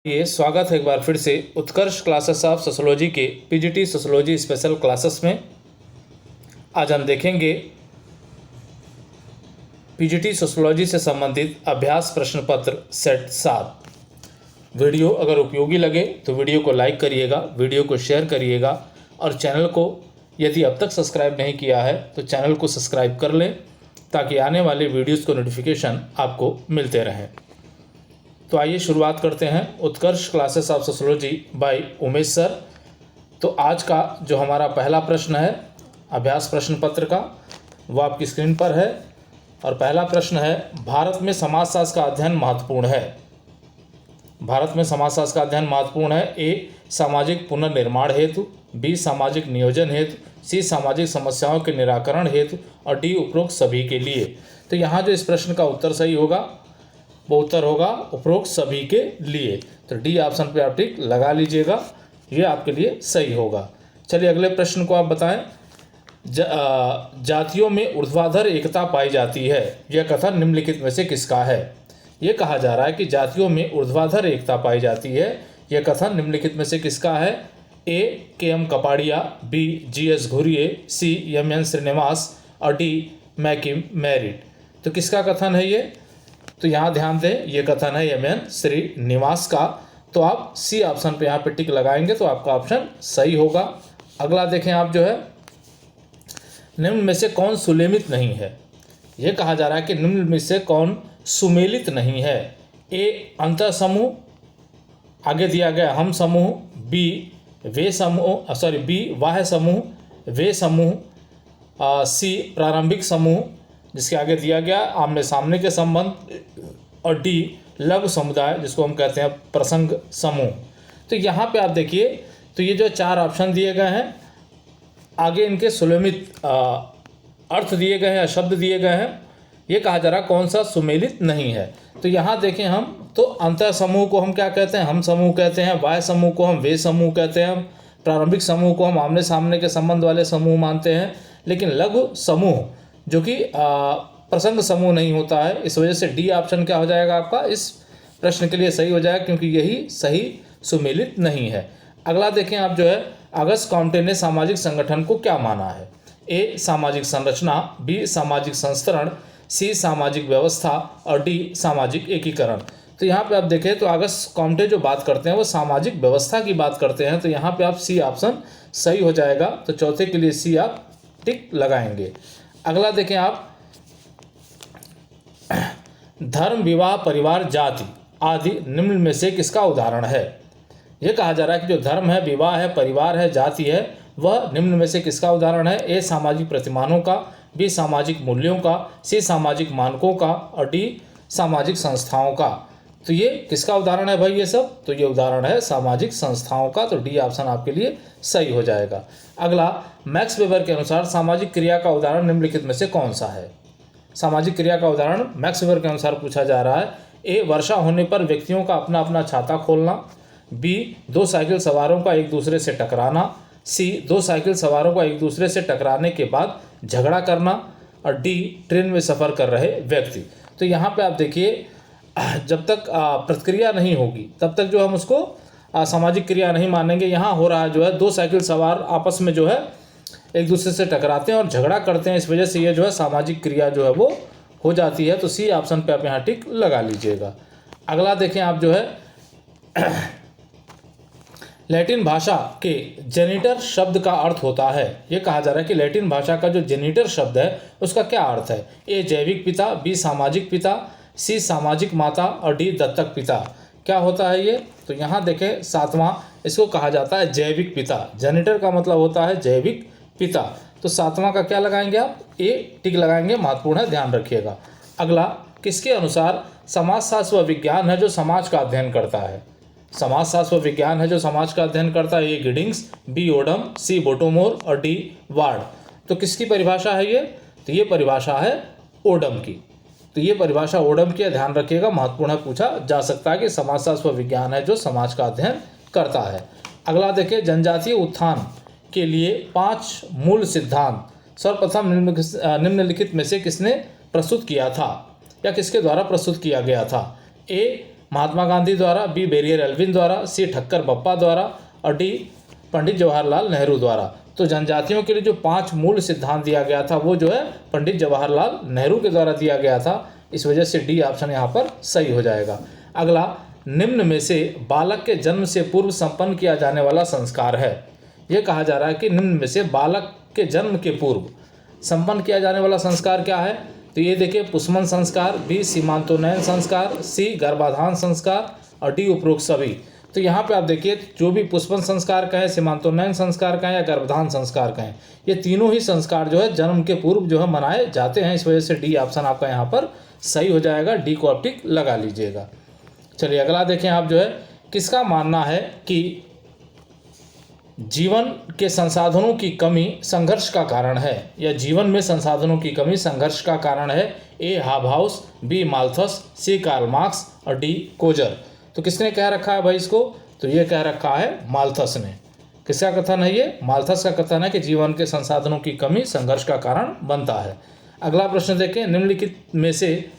ये स्वागत है एक बार फिर से उत्कर्ष क्लासेस ऑफ सोशोलॉजी के पीजीटी सोशोलॉजी स्पेशल क्लासेस में। आज हम देखेंगे पीजीटी सोशोलॉजी से संबंधित अभ्यास प्रश्न पत्र सेट 7। वीडियो अगर उपयोगी लगे तो वीडियो को लाइक करिएगा, वीडियो को शेयर करिएगा और चैनल को यदि अब तक सब्सक्राइब नहीं किया है तो चैनल को सब्सक्राइब कर लें ताकि आने वाले वीडियोज़ को नोटिफिकेशन आपको मिलते रहें। तो आइए शुरुआत करते हैं Utkarsh classes of sociology by Umesh sir. तो आज का जो हमारा पहला प्रश्न है अभ्यास प्रश्न पत्र का वो आपकी स्क्रीन पर है और पहला प्रश्न है, भारत में समाजशास्त्र का अध्ययन महत्वपूर्ण है। भारत में समाजशास्त्र का अध्ययन महत्वपूर्ण है। ए सामाजिक पुनर्निर्माण हेतु, बी सामाजिक नियोजन हेतु, सी सामाजिक समस्याओं के निराकरण हेतु और डी उपरोक्त सभी के लिए। तो यहाँ जो इस प्रश्न का उत्तर सही होगा वो उत्तर होगा उपरोक्त सभी के लिए। तो डी ऑप्शन पे आप टिक लगा लीजिएगा, ये आपके लिए सही होगा। चलिए अगले प्रश्न को आप बताएं। जातियों में ऊर्ध्वाधर एकता पाई जाती है, यह कथन निम्नलिखित में से किसका है। ये कहा जा रहा है कि जातियों में ऊर्ध्वाधर एकता पाई जाती है, यह कथन निम्नलिखित में से किसका है। A K M. Kapadia, B G S. Ghurye, C M N. Srinivas और डी मैकिम मैरिट। तो किसका कथन है ये, तो यहाँ ध्यान दें ये कथन है एम.एन. श्रीनिवास का। तो आप सी ऑप्शन पे यहाँ पे टिक लगाएंगे तो आपका ऑप्शन सही होगा। अगला देखें आप जो है, निम्न में से कौन सुमेलित नहीं है। ये कहा जा रहा है कि निम्न में से कौन सुमेलित नहीं है। ए अंतर समूह, आगे दिया गया हम समूह, बी वे समूह बी वाह्य समूह, वे समूह, सी प्रारंभिक समूह जिसके आगे दिया गया आमने सामने के संबंध और डी लघु समुदाय जिसको हम कहते हैं प्रसंग समूह। तो यहाँ पे आप देखिए तो ये जो चार ऑप्शन दिए गए हैं आगे इनके सुमेलित अर्थ दिए गए हैं, शब्द दिए गए हैं। ये कहा जा रहा कौन सा सुमेलित नहीं है। तो यहाँ देखें हम तो अंतर समूह को हम क्या कहते हैं, हम समूह कहते हैं, वाह्य समूह को हम वे समूह कहते हैं, प्रारंभिक समूह को हम आमने सामने के संबंध वाले समूह मानते हैं, लेकिन लघु समूह जो कि प्रसंग समूह नहीं होता है। इस वजह से डी ऑप्शन क्या हो जाएगा आपका इस प्रश्न के लिए सही हो जाएगा, क्योंकि यही सही सुमेलित नहीं है। अगला देखें आप जो है, अगस्त कॉम्टे ने सामाजिक संगठन को क्या माना है। ए सामाजिक संरचना, बी सामाजिक संस्तरण, सी सामाजिक व्यवस्था और डी सामाजिक एकीकरण। तो यहाँ पे आप देखें तो अगस्त कॉम्टे जो बात करते हैं वो सामाजिक व्यवस्था की बात करते हैं, तो यहाँ पे आप सी ऑप्शन सही हो जाएगा। तो चौथे के लिए सी आप टिक लगाएंगे। अगला देखें आप, धर्म, विवाह, परिवार, जाति आदि निम्न में से किसका उदाहरण है। यह कहा जा रहा है कि जो धर्म है, विवाह है, परिवार है, जाति है, वह निम्न में से किसका उदाहरण है। ए सामाजिक प्रतिमानों का, बी सामाजिक मूल्यों का, सी सामाजिक मानकों का और डी सामाजिक संस्थाओं का। तो ये किसका उदाहरण है भाई ये सब, तो ये उदाहरण है सामाजिक संस्थाओं का। तो डी ऑप्शन आपके लिए सही हो जाएगा। अगला, मैक्स वेबर के अनुसार सामाजिक क्रिया का उदाहरण निम्नलिखित में से कौन सा है। सामाजिक क्रिया का उदाहरण मैक्स वेबर के अनुसार पूछा जा रहा है। ए वर्षा होने पर व्यक्तियों का अपना अपना छाता खोलना, बी दो साइकिल सवारों का एक दूसरे से टकराना, सी दो साइकिल सवारों का एक दूसरे से टकराने के बाद झगड़ा करना और डी ट्रेन में सफ़र कर रहे व्यक्ति। तो यहाँ पे आप देखिए जब तक प्रतिक्रिया नहीं होगी तब तक जो हम उसको सामाजिक क्रिया नहीं मानेंगे। यहाँ हो रहा है जो है दो साइकिल सवार आपस में जो है एक दूसरे से टकराते हैं और झगड़ा करते हैं, इस वजह से ये जो है सामाजिक क्रिया जो है वो हो जाती है। तो सी ऑप्शन पे आप यहाँ टिक लगा लीजिएगा। अगला देखें आप जो है, लैटिन भाषा के जेनिटर शब्द का अर्थ होता है। ये कहा जा रहा है कि लैटिन भाषा का जो जेनिटर शब्द है उसका क्या अर्थ है। ए जैविक पिता, बी सामाजिक पिता, सी सामाजिक माता और डी दत्तक पिता। क्या होता है ये, तो यहाँ देखें सातवां, इसको कहा जाता है जैविक पिता। जेनिटर का मतलब होता है जैविक पिता। तो सातवां का क्या लगाएंगे आप, ए टिक लगाएंगे, महत्वपूर्ण है, ध्यान रखिएगा। अगला, किसके अनुसार समाजशास्त्र व विज्ञान है जो समाज का अध्ययन करता है। समाजशास्त्र व विज्ञान है जो समाज का अध्ययन करता है। ए गिडिंग्स, बी ओडम, सी बोटोमोर और डी वार्ड। तो किसकी परिभाषा है ये, तो ये परिभाषा है ओडम की। तो ये परिभाषा ओडम की, ध्यान रखिएगा, महत्वपूर्ण है, पूछा जा सकता है कि समाजशास्त्र व विज्ञान है जो समाज का अध्ययन करता है। अगला देखिए, जनजातीय उत्थान के लिए 5 मूल सिद्धांत सर्वप्रथम निम्नलिखित में से किसने प्रस्तुत किया था या किसके द्वारा प्रस्तुत किया गया था। ए महात्मा गांधी द्वारा, बी बेरियर एल्विन द्वारा, सी ठक्कर बप्पा द्वारा और डी पंडित जवाहरलाल नेहरू द्वारा। तो जनजातियों के लिए जो 5 मूल सिद्धांत दिया गया था वो जो है पंडित जवाहरलाल नेहरू के द्वारा दिया गया था। इस वजह से डी ऑप्शन यहाँ पर सही हो जाएगा। अगला, निम्न में से बालक के जन्म से पूर्व संपन्न किया जाने वाला संस्कार है। ये कहा जा रहा है कि निम्न में से बालक के जन्म के पूर्व संपन्न किया जाने वाला संस्कार क्या है। तो ये देखिए, पुष्पन संस्कार, बी सीमांतोन्नयन संस्कार, सी गर्भाधान संस्कार और डी उपरोक्त सभी। तो यहाँ पे आप देखिए, जो भी पुष्पन संस्कार कहें, सीमांतोन्नयन संस्कार कहें या गर्भाधान संस्कार कहें, ये तीनों ही संस्कार जो है जन्म के पूर्व जो है मनाए जाते हैं। इस वजह से डी ऑप्शन आपका यहाँ पर सही हो जाएगा। डी को आप टिक लगा लीजिएगा। चलिए अगला देखें आप जो है, किसका मानना है कि जीवन के संसाधनों की कमी संघर्ष का कारण है, या जीवन में संसाधनों की कमी संघर्ष का कारण है। ए हाबहाउस, बी माल्थस, सी कार्ल मार्क्स और डी कोजर। तो किसने कह रखा है भाई इसको? तो ये कह रखा है माल्थस ने। किसका कथन है ये? माल्थस का कथन है कि जीवन के संसाधनों की कमी संघर्ष का कारण बनता है। अगला प्रश्न देखें, निम्नलिखित में से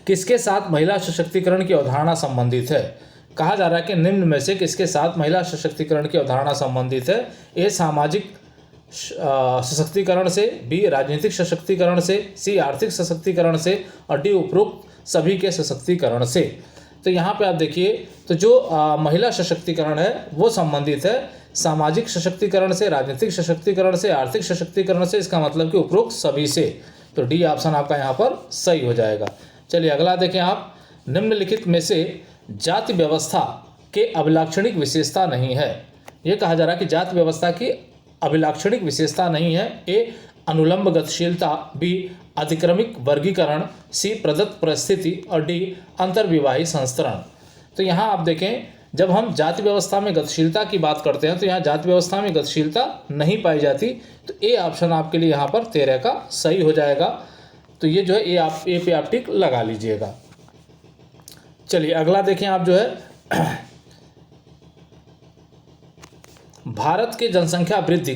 किसके साथ महिला सशक्तिकरण की अवधारणा संबंधित है? कहा जा रहा है कि निम्न में से किसके साथ महिला सशक्तिकरण की अवधारणा संबंधित है। ए सामाजिक सशक्तिकरण से, बी राजनीतिक सशक्तिकरण से, सी आर्थिक सशक्तिकरण से और डी उपरोक्त सभी के सशक्तिकरण से। तो यहाँ पे आप देखिए, तो जो महिला सशक्तिकरण है वो संबंधित है सामाजिक सशक्तिकरण से, राजनीतिक सशक्तिकरण से, आर्थिक सशक्तिकरण से। इसका मतलब कि उपरोक्त सभी से। तो डी ऑप्शन आपका यहाँ पर सही हो जाएगा। चलिए अगला देखें आप, निम्नलिखित में से जाति व्यवस्था के अभिलाक्षणिक विशेषता नहीं है। यह कहा जा रहा है कि जाति व्यवस्था की अभिलाक्षणिक विशेषता नहीं है। ए अनुलंब गतिशीलता, बी अधिक्रमिक वर्गीकरण, सी प्रदत्त परिस्थिति और डी अंतर्विवाही संस्तरण। तो यहाँ आप देखें, जब हम जाति व्यवस्था में गतिशीलता की बात करते हैं तो यहाँ जाति व्यवस्था में गतिशीलता नहीं पाई जाती। तो ए ऑप्शन आपके लिए यहाँ पर 13 का सही हो जाएगा। तो ये जो है ए पे आप टिक लगा लीजिएगा। चलिए अगला देखें आप जो है, भारत के जनसंख्या वृद्धि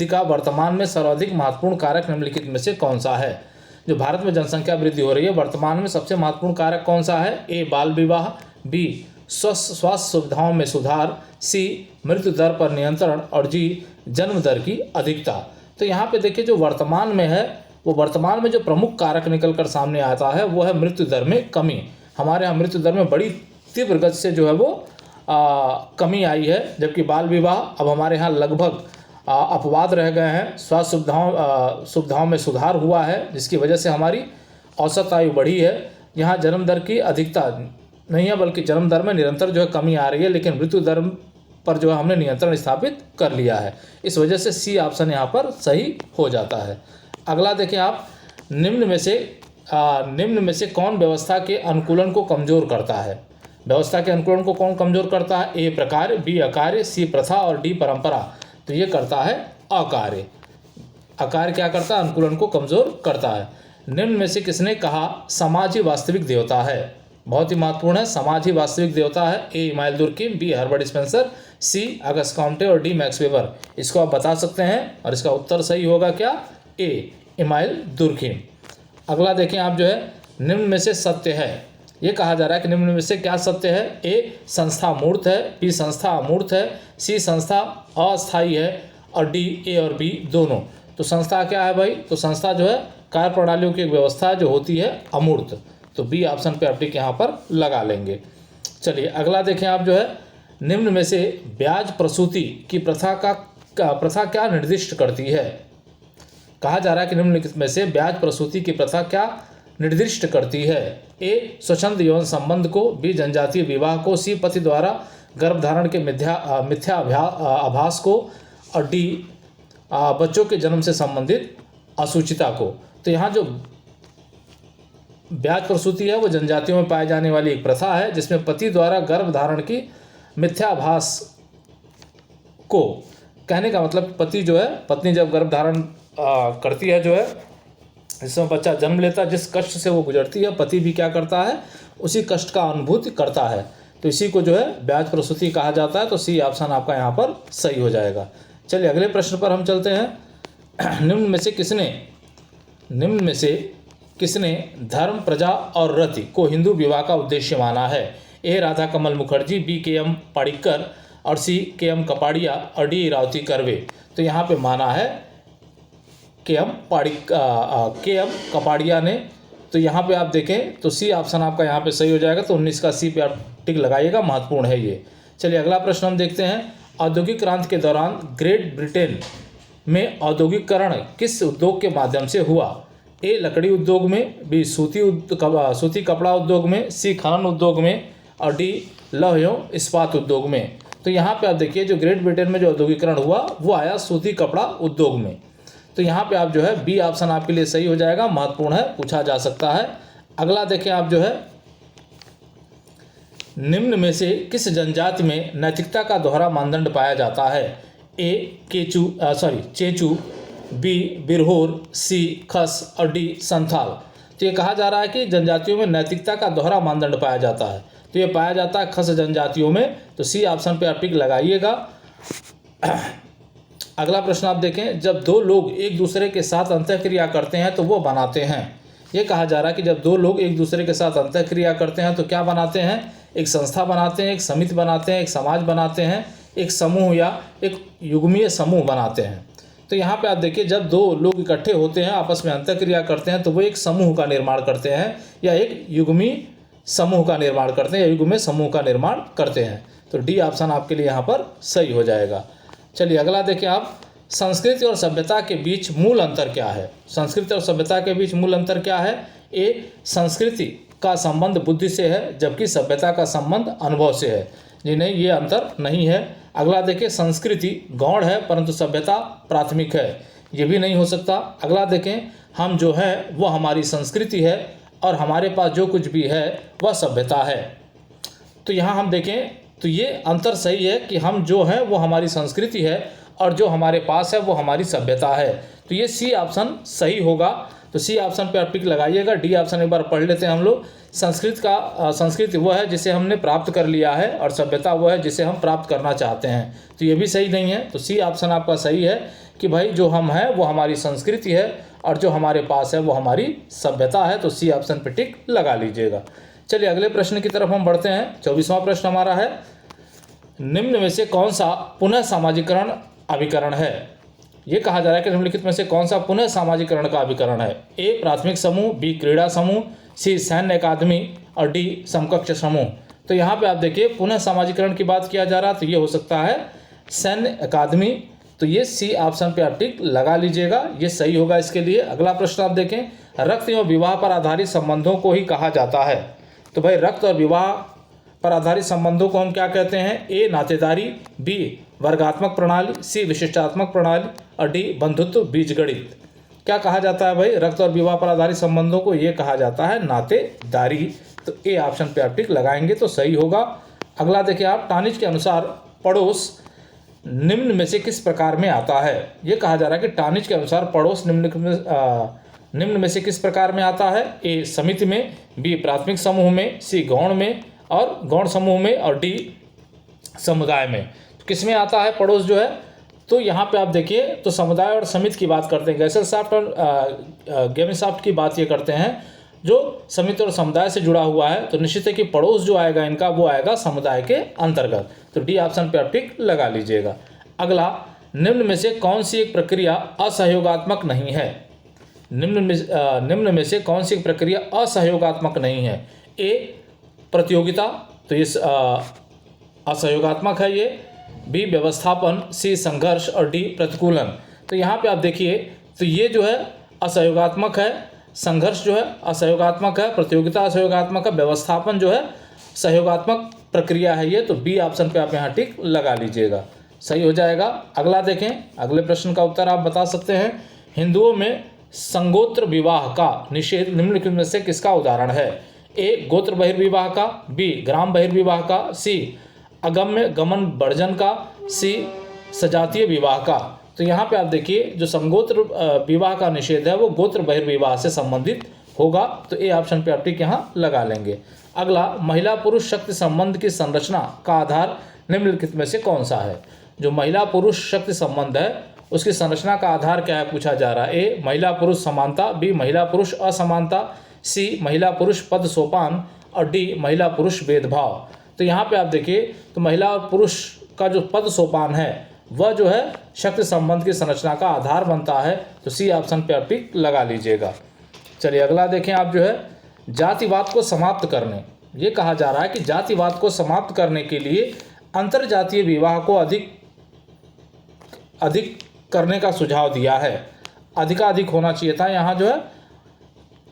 का वर्तमान में सर्वाधिक महत्वपूर्ण कारक निम्नलिखित में से कौन सा है? जो भारत में जनसंख्या वृद्धि हो रही है, वर्तमान में सबसे महत्वपूर्ण कारक कौन सा है? ए बाल विवाह, बी स्वास्थ्य सुविधाओं में सुधार, सी मृत्यु दर पर नियंत्रण और जी जन्म दर की अधिकता। तो यहाँ पे देखिए, जो वर्तमान में है वो वर्तमान में जो प्रमुख कारक निकल कर सामने आता है वो है मृत्यु दर में कमी। हमारे यहाँ मृत्यु दर में बड़ी तीव्र गति से जो है वो कमी आई है, जबकि बाल विवाह अब हमारे यहाँ लगभग अपवाद रह गए हैं। स्वास्थ्य सुविधाओं में सुधार हुआ है, जिसकी वजह से हमारी औसत आयु बढ़ी है। यहाँ जन्म दर की अधिकता नहीं है, बल्कि जन्म दर में निरंतर जो है कमी आ रही है, लेकिन मृत्यु दर पर जो है हमने नियंत्रण स्थापित कर लिया है। इस वजह से सी ऑप्शन यहाँ पर सही हो जाता है। अगला देखें आप, निम्न में से कौन व्यवस्था के अनुकूलन को कमजोर करता है? व्यवस्था के अनुकूलन को कौन कमजोर करता है? ए प्रकार, बी अकार्य, सी प्रथा और डी परंपरा। तो ये करता है अकार्य। अकार्य क्या करता है? अनुकूलन को कमजोर करता है। निम्न में से किसने कहा समाज ही वास्तविक देवता है? बहुत ही महत्वपूर्ण है, समाज ही वास्तविक देवता है। ए इमाइल दुर्किम, बी हर्बर्ट स्पेंसर, सी अगस्ट कॉम्टे और डी मैक्स वेबर। इसको आप बता सकते हैं और इसका उत्तर सही होगा क्या? ए इमाइल दुर्किम। अगला देखें आप जो है, निम्न में से सत्य है। ये कहा जा रहा है कि निम्न में से क्या सत्य है? ए संस्था मूर्त है, बी संस्था अमूर्त है, सी संस्था अस्थायी है और डी ए और बी दोनों। तो संस्था क्या है भाई? तो संस्था जो है कार्य प्रणालियों की एक व्यवस्था जो होती है अमूर्त। तो बी ऑप्शन पे आप टिक यहाँ पर लगा लेंगे। चलिए अगला देखें आप जो है, निम्न में से ब्याज प्रसूति की प्रथा क्या निर्दिष्ट करती है? कहा जा रहा है कि निम्नलिखित में से ब्याज प्रसूति की प्रथा क्या निर्दिष्ट करती है? ए स्वच्छंद यौन संबंध को, बी जनजातीय विवाह को, सी पति द्वारा गर्भधारण के मिथ्या आभास को और डी बच्चों के जन्म से संबंधित असूचिता को। तो यहाँ जो ब्याज प्रसूति है वो जनजातियों में पाए जाने वाली एक प्रथा है, जिसमें पति द्वारा गर्भधारण की मिथ्याभास को, कहने का मतलब पति जो है, पत्नी जब गर्भधारण करती है जो है, जिसमें बच्चा जन्म लेता है, जिस कष्ट से वो गुजरती है, पति भी क्या करता है? उसी कष्ट का अनुभूति करता है। तो इसी को जो है ब्याज प्रसूति कहा जाता है। तो सी ऑप्शन आपका यहाँ पर सही हो जाएगा। चलिए अगले प्रश्न पर हम चलते हैं। निम्न में से किसने धर्म, प्रजा और रति को हिंदू विवाह का उद्देश्य माना है? ए राधा कमल मुखर्जी, बी के.एम. पाड़िक्कर और सी के.एम. कपाड़िया और डी इरावती कर्वे। तो यहाँ पे माना है के.एम. कपाड़िया ने। तो यहाँ पे आप देखें तो सी ऑप्शन आपका यहाँ पे सही हो जाएगा। तो 19 का सी पे आप टिक लगाइएगा, महत्वपूर्ण है ये। चलिए अगला प्रश्न हम देखते हैं। औद्योगिक क्रांति के दौरान ग्रेट ब्रिटेन में औद्योगिकरण किस उद्योग के माध्यम से हुआ? ए लकड़ी उद्योग में, बी सूती कपड़ा उद्योग में, सी खनन उद्योग में और डी लौह एवं इस्पात उद्योग में। तो यहाँ पे आप देखिए जो ग्रेट ब्रिटेन में जो औद्योगिकरण हुआ वो आया सूती कपड़ा उद्योग में। तो यहाँ पे आप जो है बी ऑप्शन आपके लिए सही हो जाएगा, महत्वपूर्ण है, पूछा जा सकता है। अगला देखें आप जो है, निम्न में से किस जनजाति में नैतिकता का दोहरा मानदंड पाया जाता है? ए चेचू, बी बिरहोर, सी खस और डी संथाल। तो ये कहा जा रहा है कि जनजातियों में नैतिकता का दोहरा मानदंड पाया जाता है। तो ये पाया जाता है खस जनजातियों में। तो सी ऑप्शन पे आप टिक लगाइएगा। अगला प्रश्न आप देखें। जब दो लोग एक दूसरे के साथ अंतःक्रिया करते हैं तो वो बनाते हैं। ये कहा जा रहा है कि जब दो लोग एक दूसरे के साथ अंतःक्रिया करते हैं तो क्या बनाते हैं? एक संस्था बनाते हैं, एक समिति बनाते हैं, एक समाज बनाते हैं, एक समूह या एक युग्मीय समूह बनाते हैं। तो यहाँ पे आप देखिए जब दो लोग इकट्ठे होते हैं, आपस में अंतःक्रिया करते हैं तो वो एक समूह का निर्माण करते हैं या एक युग्मीय समूह का निर्माण करते हैं या युग में समूह का निर्माण करते हैं। तो डी ऑप्शन आपके लिए यहाँ पर सही हो जाएगा। चलिए अगला देखें आप। संस्कृति और सभ्यता के बीच मूल अंतर क्या है? संस्कृति और सभ्यता के बीच मूल अंतर क्या है? ए संस्कृति का संबंध बुद्धि से है जबकि सभ्यता का संबंध अनुभव से है। जी नहीं, ये अंतर नहीं है। अगला देखें। संस्कृति गौण है परंतु सभ्यता प्राथमिक है। ये भी नहीं हो सकता। अगला देखें। हम जो है वह हमारी संस्कृति है और हमारे पास जो कुछ भी है वह सभ्यता है। तो यहाँ हम देखें तो ये अंतर सही है कि हम जो है वो हमारी संस्कृति है और जो हमारे पास है वो हमारी सभ्यता है। तो ये सी ऑप्शन सही होगा। तो सी ऑप्शन पे आप टिक लगाइएगा। डी ऑप्शन एक बार पढ़ लेते हैं हम लोग। संस्कृति वो है जिसे हमने प्राप्त कर लिया है और सभ्यता वो है जिसे हम प्राप्त करना चाहते हैं। तो ये भी सही नहीं है। तो सी ऑप्शन आपका सही है कि भाई जो हम हैं वो हमारी संस्कृति है और जो हमारे पास है वो हमारी सभ्यता है। तो सी ऑप्शन पे टिक लगा लीजिएगा। चलिए अगले प्रश्न की तरफ हम बढ़ते हैं। 24वां प्रश्न हमारा है। निम्न में से कौन सा पुनः सामाजिकरण अभिकरण है? ये कहा जा रहा है कि निम्नलिखित में से कौन सा पुनः सामाजिकरण का अभिकरण है? ए प्राथमिक समूह, बी क्रीड़ा समूह, सी सैन्य अकादमी और डी समकक्ष समूह। तो यहाँ पे आप देखिए पुनः सामाजिकरण की बात किया जा रहा है तो ये हो सकता है सैन्य अकादमी। तो ये सी ऑप्शन पे आप टिक लगा लीजिएगा, ये सही होगा इसके लिए। अगला प्रश्न आप देखें। रक्त एवं विवाह पर आधारित संबंधों को ही कहा जाता है। तो भाई रक्त और विवाह पर आधारित संबंधों को हम क्या कहते हैं? ए नातेदारी, बी वर्गात्मक प्रणाली, सी विशिष्टात्मक प्रणाली और डी बंधुत्व बीजगणित। क्या कहा जाता है भाई रक्त और विवाह पर आधारित संबंधों को? ये कहा जाता है नातेदारी। तो ए ऑप्शन पे आप टिक लगाएंगे तो सही होगा। अगला देखिए आप। टानिज के अनुसार पड़ोस निम्न में से किस प्रकार में आता है? ये कहा जा रहा है कि टानिज के अनुसार पड़ोस निम्न में से किस प्रकार में आता है? ए समिति में, बी प्राथमिक समूह में, सी गौण में और गौण समूह में और डी समुदाय में। तो किस में आता है पड़ोस जो है? तो यहाँ पे आप देखिए तो समुदाय और समिति की बात करते हैं। गैसेलसॉफ्ट और गेमिसॉफ्ट की बात ये करते हैं जो समिति और समुदाय से जुड़ा हुआ है। तो निश्चित है कि पड़ोस जो आएगा इनका वो आएगा समुदाय के अंतर्गत। तो डी ऑप्शन पे आप टिक लगा लीजिएगा। अगला। निम्न में से कौन सी एक प्रक्रिया असहयोगात्मक नहीं है? निम्न में से कौन सी प्रक्रिया असहयोगात्मक नहीं है? ए प्रतियोगिता, तो ये असहयोगात्मक है ये। बी व्यवस्थापन, सी संघर्ष और डी प्रतिकूलन। तो यहाँ पे आप देखिए तो ये जो है असहयोगात्मक है, संघर्ष जो है असहयोगात्मक है, प्रतियोगिता असहयोगात्मक है, व्यवस्थापन जो है सहयोगात्मक प्रक्रिया है ये। तो बी ऑप्शन पे आप यहाँ टिक लगा लीजिएगा, सही हो जाएगा। अगला देखें। अगले प्रश्न का उत्तर आप बता सकते हैं। हिंदुओं में संगोत्र विवाह का निषेध निम्नलिखित में से किसका उदाहरण है? ए गोत्र बहिर्विवाह का, बी ग्राम बहिर्विवाह का, सी अगम्य गमन वर्जन का, सी सजातीय विवाह का। तो यहाँ पे आप देखिए जो संगोत्र विवाह का निषेध है वो गोत्र बहिर्विवाह से संबंधित होगा। तो ए ऑप्शन पे आप टिक यहाँ लगा लेंगे। अगला। महिला पुरुष शक्ति संबंध की संरचना का आधार निम्नलिखित में से कौन सा है? जो महिला पुरुष शक्ति संबंध है उसकी संरचना का आधार क्या है पूछा जा रहा है। ए महिला पुरुष समानता, बी महिला पुरुष असमानता, सी महिला पुरुष पद सोपान और डी महिला पुरुष भेदभाव। तो यहाँ पे आप देखिए तो महिला और पुरुष का जो पद सोपान है वह जो है शक्ति संबंध की संरचना का आधार बनता है। तो सी ऑप्शन पे आप टिक लगा लीजिएगा। चलिए अगला देखें आप जो है जातिवाद को समाप्त करने, ये कहा जा रहा है कि जातिवाद को समाप्त करने के लिए अंतरजातीय विवाह को अधिक करने का सुझाव दिया है। अधिकाधिक होना चाहिए था यहाँ जो है,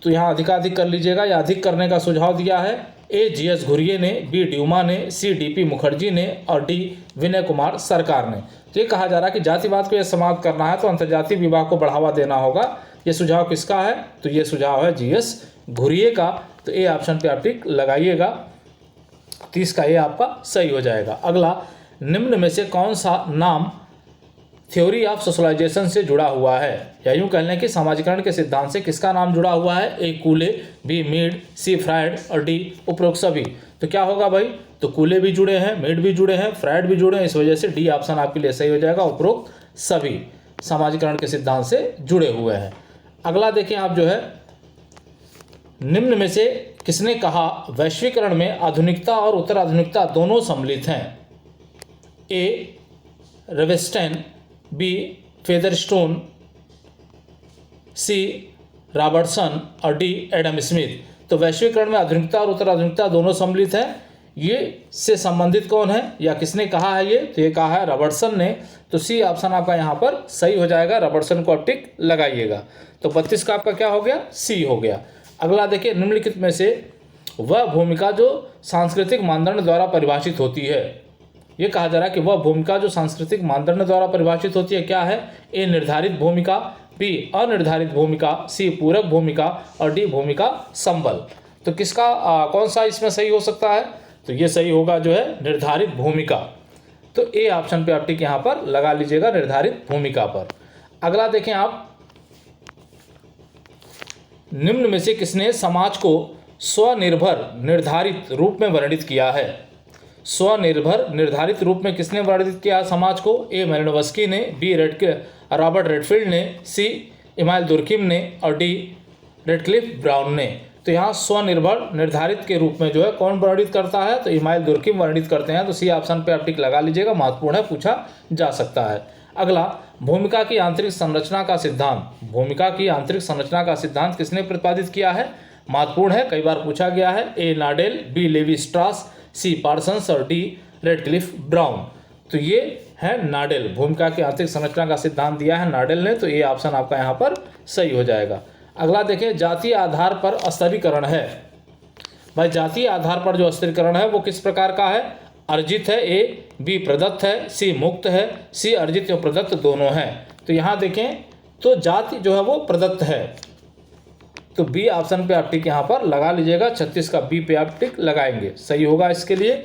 तो यहाँ अधिकाधिक कर लीजिएगा या अधिक करने का सुझाव दिया है। ए GS घुरिये ने, बी ड्यूमा ने, सी DP मुखर्जी ने और डी विनय कुमार सरकार ने। तो ये कहा जा रहा है कि जातिवाद को यह समाप्त करना है तो अंतर्जातीय विवाह को बढ़ावा देना होगा। ये सुझाव किसका है? तो ये सुझाव है GS घुरिये का। तो ए ऑप्शन पे आप टिक लगाइएगा। 30 का ये आपका सही हो जाएगा। अगला, निम्न में से कौन सा नाम थ्योरी ऑफ सोशलाइजेशन से जुड़ा हुआ है, या यूँ कह लें कि समाजीकरण के सिद्धांत से किसका नाम जुड़ा हुआ है? ए कूले, बी मीड, सी फ्रायड और डी उपरोक्त सभी। तो क्या होगा भाई? तो कूले भी जुड़े हैं, मीड भी जुड़े हैं, फ्रायड भी जुड़े हैं, इस वजह से डी ऑप्शन आपके लिए सही हो जाएगा। उपरोक्त सभी समाजीकरण के सिद्धांत से जुड़े हुए हैं। अगला देखें आप जो है, निम्न में से किसने कहा वैश्वीकरण में आधुनिकता और उत्तर आधुनिकता दोनों सम्मिलित हैं? ए रेवेस्टेन, बी फेदरस्टोन, सी रॉबर्टसन और डी एडम स्मिथ। तो वैश्वीकरण में आधुनिकता और उत्तर आधुनिकता दोनों सम्मिलित हैं, ये से संबंधित कौन है या किसने कहा है ये? तो ये कहा है रॉबर्टसन ने। तो सी ऑप्शन आपका यहाँ पर सही हो जाएगा। रॉबर्टसन को आप टिक लगाइएगा। तो 32 का आपका क्या हो गया? सी हो गया। अगला देखिए, निम्नलिखित में से वह भूमिका जो सांस्कृतिक मानदंड द्वारा परिभाषित होती है, ये कहा जा रहा है कि वह भूमिका जो सांस्कृतिक मानदंड द्वारा परिभाषित होती है क्या है? ए निर्धारित भूमिका, बी अनिर्धारित भूमिका, सी पूरक भूमिका और डी भूमिका संबल। तो किसका कौन सा इसमें सही हो सकता है? तो ये सही होगा जो है निर्धारित भूमिका। तो ए ऑप्शन पे आप टिक यहाँ पर लगा लीजिएगा, निर्धारित भूमिका पर। अगला देखें आप, निम्न में से किसने समाज को स्वनिर्भर निर्धारित रूप में वर्णित किया है? स्वनिर्भर निर्धारित रूप में किसने वर्णित किया समाज को? ए मेलिनोवस्की ने, बी रॉबर्ट रेडफील्ड ने, सी इमाइल दुर्किम ने और डी रेडक्लिफ ब्राउन ने। तो यहाँ स्वनिर्भर निर्धारित के रूप में जो है कौन वर्णित करता है? तो इमाइल दुर्किम वर्णित करते हैं। तो सी ऑप्शन पे आप टिक लगा लीजिएगा, महत्वपूर्ण है, पूछा जा सकता है। अगला, भूमिका की आंतरिक संरचना का सिद्धांत, भूमिका की आंतरिक संरचना का सिद्धांत किसने प्रतिपादित किया है? महत्वपूर्ण है, कई बार पूछा गया है। ए नाडेल, बी लेवी स्ट्रास, सी पार्सन्स और डी रेडक्लिफ ब्राउन। तो ये है नाडेल, भूमिका की आंतरिक संरचना का सिद्धांत दिया है नाडेल ने। तो ये ऑप्शन आपका यहाँ पर सही हो जाएगा। अगला देखें, जातीय आधार पर स्तरीकरण है। भाई जातीय आधार पर जो स्तरीकरण है वो किस प्रकार का है? अर्जित है ए, बी प्रदत्त है, सी मुक्त है, सी अर्जित और प्रदत्त दोनों हैं। तो यहाँ देखें तो जाति जो है वो प्रदत्त है। तो बी ऑप्शन पे आप टिक यहाँ पर लगा लीजिएगा। 36 का बी पे आप टिक लगाएंगे, सही होगा इसके लिए।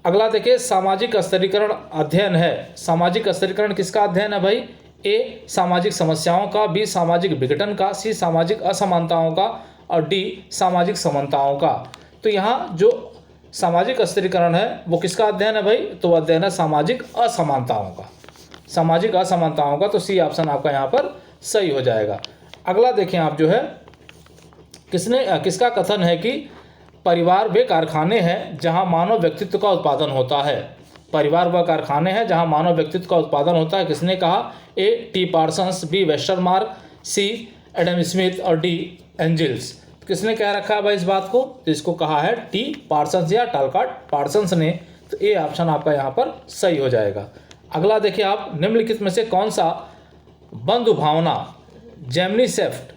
अगला देखिए, सामाजिक स्तरीकरण अध्ययन है। सामाजिक स्तरीकरण किसका अध्ययन है भाई? ए सामाजिक समस्याओं का, बी सामाजिक विघटन का, सी सामाजिक असमानताओं का और डी सामाजिक समानताओं का। तो यहाँ जो सामाजिक स्तरीकरण है वो किसका अध्ययन है भाई? तो अध्ययन है सामाजिक असमानताओं का, सामाजिक असमानताओं का। तो सी ऑप्शन आपका यहाँ पर सही हो जाएगा। अगला देखें आप जो है, किसका कथन है कि परिवार वे कारखाने हैं जहां मानव व्यक्तित्व का उत्पादन होता है? परिवार वह कारखाने हैं जहां मानव व्यक्तित्व का उत्पादन होता है, किसने कहा? A T Parsons, B Westermarck, C Adam Smith और डी एंजिल्स। किसने कह रखा है भाई इस बात को? तो इसको कहा है टी पार्सन्स या टालकाट पार्सन्स ने। तो ए ऑप्शन आपका यहाँ पर सही हो जाएगा। अगला देखिए आप, निम्नलिखित में से कौन सा बंधु भावना जेमनीसेफ्ट,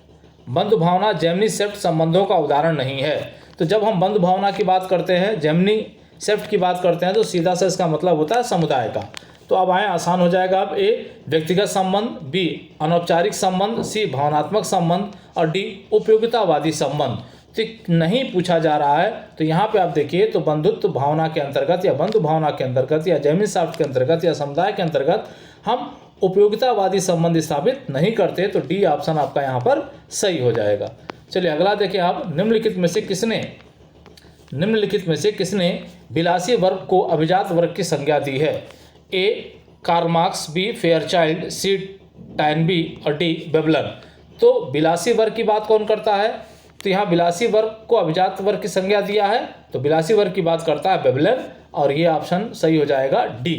बंधु भावना जेमनीसेफ्ट संबंधों का उदाहरण नहीं है? तो जब हम बंधु भावना की बात करते हैं, जेमनीसेफ्ट की बात करते हैं, तो सीधा सा इसका मतलब होता है समुदाय का। तो अब आए, आसान हो जाएगा। अब ए व्यक्तिगत संबंध, बी अनौपचारिक संबंध, सी भावनात्मक संबंध और डी उपयोगितावादी संबंध। तो नहीं पूछा जा रहा है। तो यहाँ पे आप देखिए तो बंधुत्व भावना के अंतर्गत या बंधु भावना के अंतर्गत या जेमनीसेफ्ट के अंतर्गत या समुदाय के अंतर्गत हम उपयोगितावादी संबंध स्थापित नहीं करते। तो डी ऑप्शन आपका यहाँ पर सही हो जाएगा। चलिए अगला देखिए आप, निम्नलिखित में से किसने विलासी वर्ग को अभिजात वर्ग की संज्ञा दी है? A Karl Marx, B Fairchild, C Toynbee और डी बेबलन। तो विलासी वर्ग की बात कौन करता है? तो यहाँ विलासी वर्ग को अभिजात वर्ग की संज्ञा दिया है, तो विलासी वर्ग की बात करता है बेबलन, और ये ऑप्शन सही हो जाएगा डी।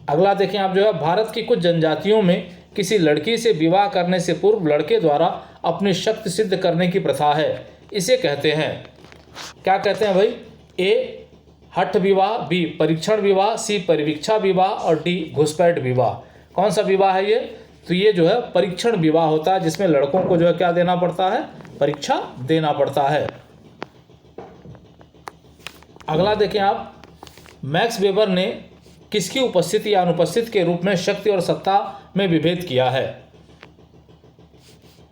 अगला देखें आप जो है, भारत की कुछ जनजातियों में किसी लड़की से विवाह करने से पूर्व लड़के द्वारा अपनी शक्ति सिद्ध करने की प्रथा है, इसे कहते हैं, क्या कहते हैं भाई? ए हठ विवाह, बी परीक्षण विवाह, सी परिवीक्षा विवाह और डी घुसपैठ विवाह। कौन सा विवाह है ये? तो ये जो है परीक्षण विवाह होता है, जिसमें लड़कों को जो है क्या देना पड़ता है? परीक्षा देना पड़ता है। अगला देखें आप, मैक्स वेबर ने किसकी उपस्थिति या अनुपस्थिति के रूप में शक्ति और सत्ता में विभेद किया है?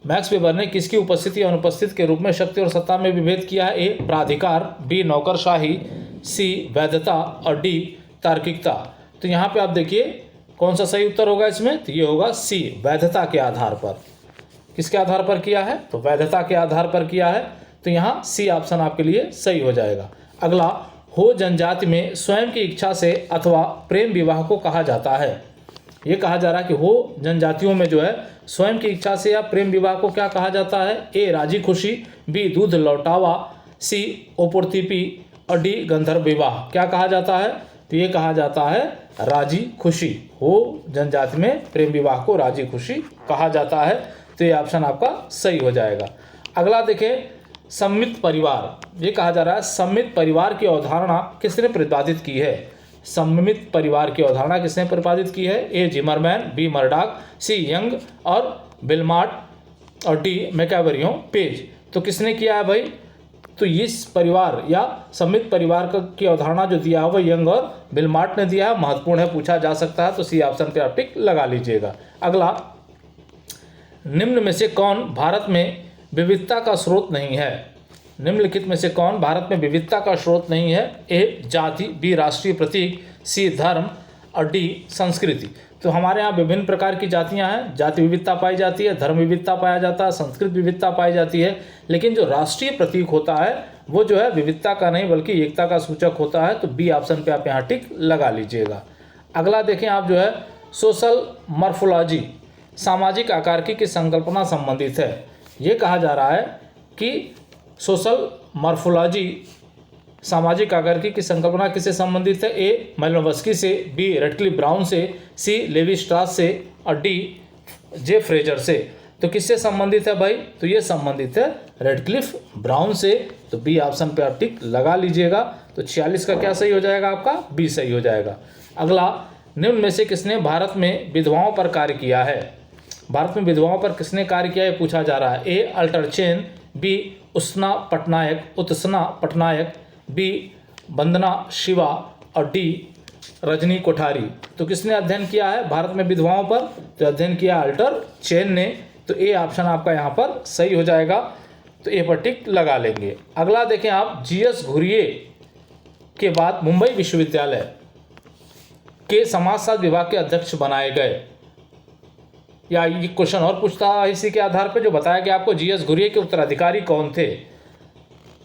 मैक्स वेबर ने किसकी उपस्थिति या अनुपस्थिति के रूप में शक्ति और सत्ता में विभेद किया है? ए प्राधिकार, बी नौकरशाही, सी वैधता और डी तार्किकता। तो यहाँ पे आप देखिए कौन सा सही उत्तर होगा इसमें? तो ये होगा सी, वैधता के आधार पर। किसके आधार पर किया है? तो वैधता के आधार पर किया है, तो यहाँ सी ऑप्शन आपके लिए सही हो जाएगा। अगला, हो जनजाति में स्वयं की इच्छा से अथवा प्रेम विवाह को कहा जाता है। ये कहा जा रहा है कि हो जनजातियों में जो है स्वयं की इच्छा से या प्रेम विवाह को क्या कहा जाता है? ए राजी खुशी, बी दूध लौटावा, सी ओपुर्तिपी और डी गंधर्व विवाह। क्या कहा जाता है? तो ये कहा जाता है राजी खुशी। हो जनजाति में प्रेम विवाह को राजी खुशी कहा जाता है, तो ये ऑप्शन आपका सही हो जाएगा। अगला देखें, सम्मित परिवार। ये कहा जा रहा है सम्मित परिवार की अवधारणा किसने प्रतिपादित की है? सम्मित परिवार की अवधारणा किसने प्रतिपादित की है? ए जिमरमैन, बी मर्डॉक, सी यंग और बिलमार्ट और डी मैकावेरियो पेज। तो किसने किया है भाई? तो इस परिवार या सम्मित परिवार की अवधारणा जो दिया है वो यंग और बिलमार्ट ने दिया है। महत्वपूर्ण है, पूछा जा सकता है, तो सी ऑप्शन पे आप टिक लगा लीजिएगा। अगला, निम्न में से कौन भारत में विविधता का स्रोत नहीं है? निम्नलिखित में से कौन भारत में विविधता का स्रोत नहीं है? ए जाति, बी राष्ट्रीय प्रतीक, सी धर्म और डी संस्कृति। तो हमारे यहाँ विभिन्न प्रकार की जातियाँ हैं, जाति विविधता पाई जाती है, धर्म विविधता पाया जाता है, संस्कृत विविधता पाई जाती है, लेकिन जो राष्ट्रीय प्रतीक होता है वो जो है विविधता का नहीं बल्कि एकता का सूचक होता है, तो बी ऑप्शन पे आप यहाँ टिक लगा लीजिएगा। अगला देखें आप जो है, सोशल मॉर्फोलॉजी, सामाजिक आकारिकी की संकल्पना संबंधित है। ये कहा जा रहा है कि सोशल मॉर्फोलॉजी सामाजिक आकारिकी की संकल्पना किससे संबंधित है? ए मैलोवस्की से, बी रेडक्लिफ ब्राउन से, सी लेवी स्ट्रास से और डी जे फ्रेजर से। तो किससे संबंधित है भाई? तो ये संबंधित है रेडक्लिफ ब्राउन से, तो बी ऑप्शन पे आप टिक लगा लीजिएगा। तो 46 का क्या सही हो जाएगा आपका? बी सही हो जाएगा। अगला, निम्न में से किसने भारत में विधवाओं पर कार्य किया है? भारत में विधवाओं पर किसने कार्य किया है पूछा जा रहा है। ए अल्टरचेन, बी उष्णा पटनायक, उत्सना पटनायक, बी वंदना शिवा और डी रजनी कोठारी। तो किसने अध्ययन किया है भारत में विधवाओं पर? तो अध्ययन किया अल्टरचेन ने, तो ए ऑप्शन आपका यहाँ पर सही हो जाएगा, तो ए पर टिक लगा लेंगे। अगला देखें आप, जीएस घुरिये के बाद मुंबई विश्वविद्यालय के समाजशास्त्र विभाग के अध्यक्ष बनाए गए, या ये क्वेश्चन और पूछता है इसी के आधार पर जो बताया कि आपको जीएस घुरिये के उत्तराधिकारी कौन थे?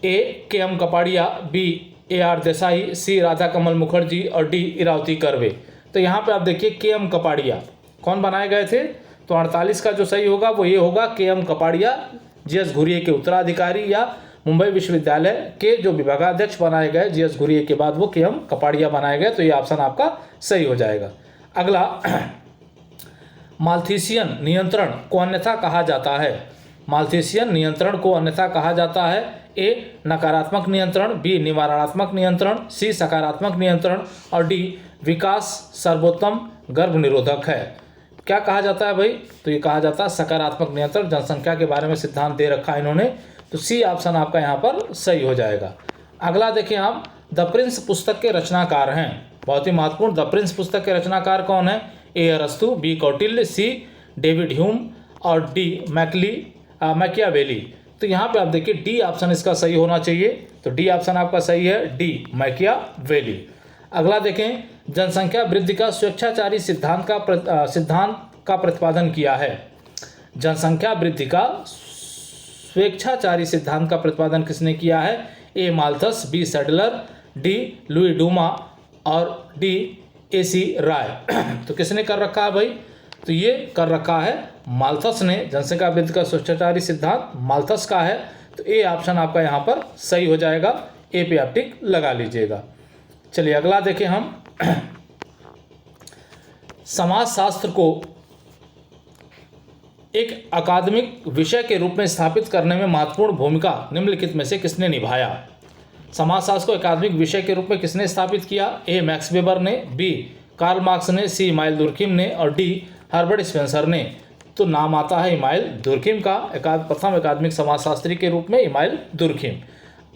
A K M Kapadia, B A R Desai, C Radha Kamal Mukherjee और डी इरावती कर्वे। तो यहाँ पे आप देखिए के एम कपाड़िया कौन बनाए गए थे? तो 48 का जो सही होगा वो ये होगा, के एम कपाड़िया जीएस घुरिये के उत्तराधिकारी या मुंबई विश्वविद्यालय के जो विभागाध्यक्ष बनाए गए जीएस घुरिये के बाद वो के एम कपाड़िया बनाए गए, तो ये ऑप्शन आपका सही हो जाएगा। अगला, माल्थीसियन नियंत्रण को अन्यथा कहा जाता है। माल्थीसियन नियंत्रण को अन्यथा कहा जाता है। ए नकारात्मक नियंत्रण, बी निवारणात्मक नियंत्रण, सी सकारात्मक नियंत्रण और डी विकास सर्वोत्तम गर्भ निरोधक है। क्या कहा जाता है भाई? तो ये कहा जाता है सकारात्मक नियंत्रण। जनसंख्या के बारे में सिद्धांत दे रखा है इन्होंने, तो सी ऑप्शन आपका यहाँ पर सही हो जाएगा। अगला देखें आप, द प्रिंस पुस्तक के रचनाकार हैं, बहुत ही महत्वपूर्ण, द प्रिंस पुस्तक के रचनाकार कौन है? ए अरस्तु, B Kautilya, C David Hume और डी मैकियावेली। तो यहाँ पे आप देखिए डी ऑप्शन इसका सही होना चाहिए, तो डी ऑप्शन आपका सही है, डी मैकियावेली। अगला देखें, जनसंख्या वृद्धि का स्वेच्छाचारी सिद्धांत का प्रतिपादन किया है। जनसंख्या वृद्धि का स्वेच्छाचारी सिद्धांत का प्रतिपादन किसने किया है? A Malthus, B Sadler, D Louis Dumont और डी एसी राय। तो किसने कर रखा है भाई? तो ये कर रखा है माल्थस ने, जनसंख्या वृद्धि का शिष्टाचारी सिद्धांत माल्थस का है। तो ए ऑप्शन आपका यहाँ पर सही हो जाएगा, ए पे आप टिक लगा लीजिएगा। चलिए अगला देखें हम। समाजशास्त्र को एक अकादमिक विषय के रूप में स्थापित करने में महत्वपूर्ण भूमिका निम्नलिखित में से किसने निभाया? समाजशास्त्र को अकादमिक विषय के रूप में किसने स्थापित किया? ए मैक्स वेबर ने, बी कार्ल मार्क्स ने, सी इमानुएल दुर्खिम ने और डी हर्बर्ट स्पेंसर ने। तो नाम आता है इमानुएल दुर्खिम का, प्रथम अकादमिक समाजशास्त्री के रूप में इमानुएल दुर्खिम।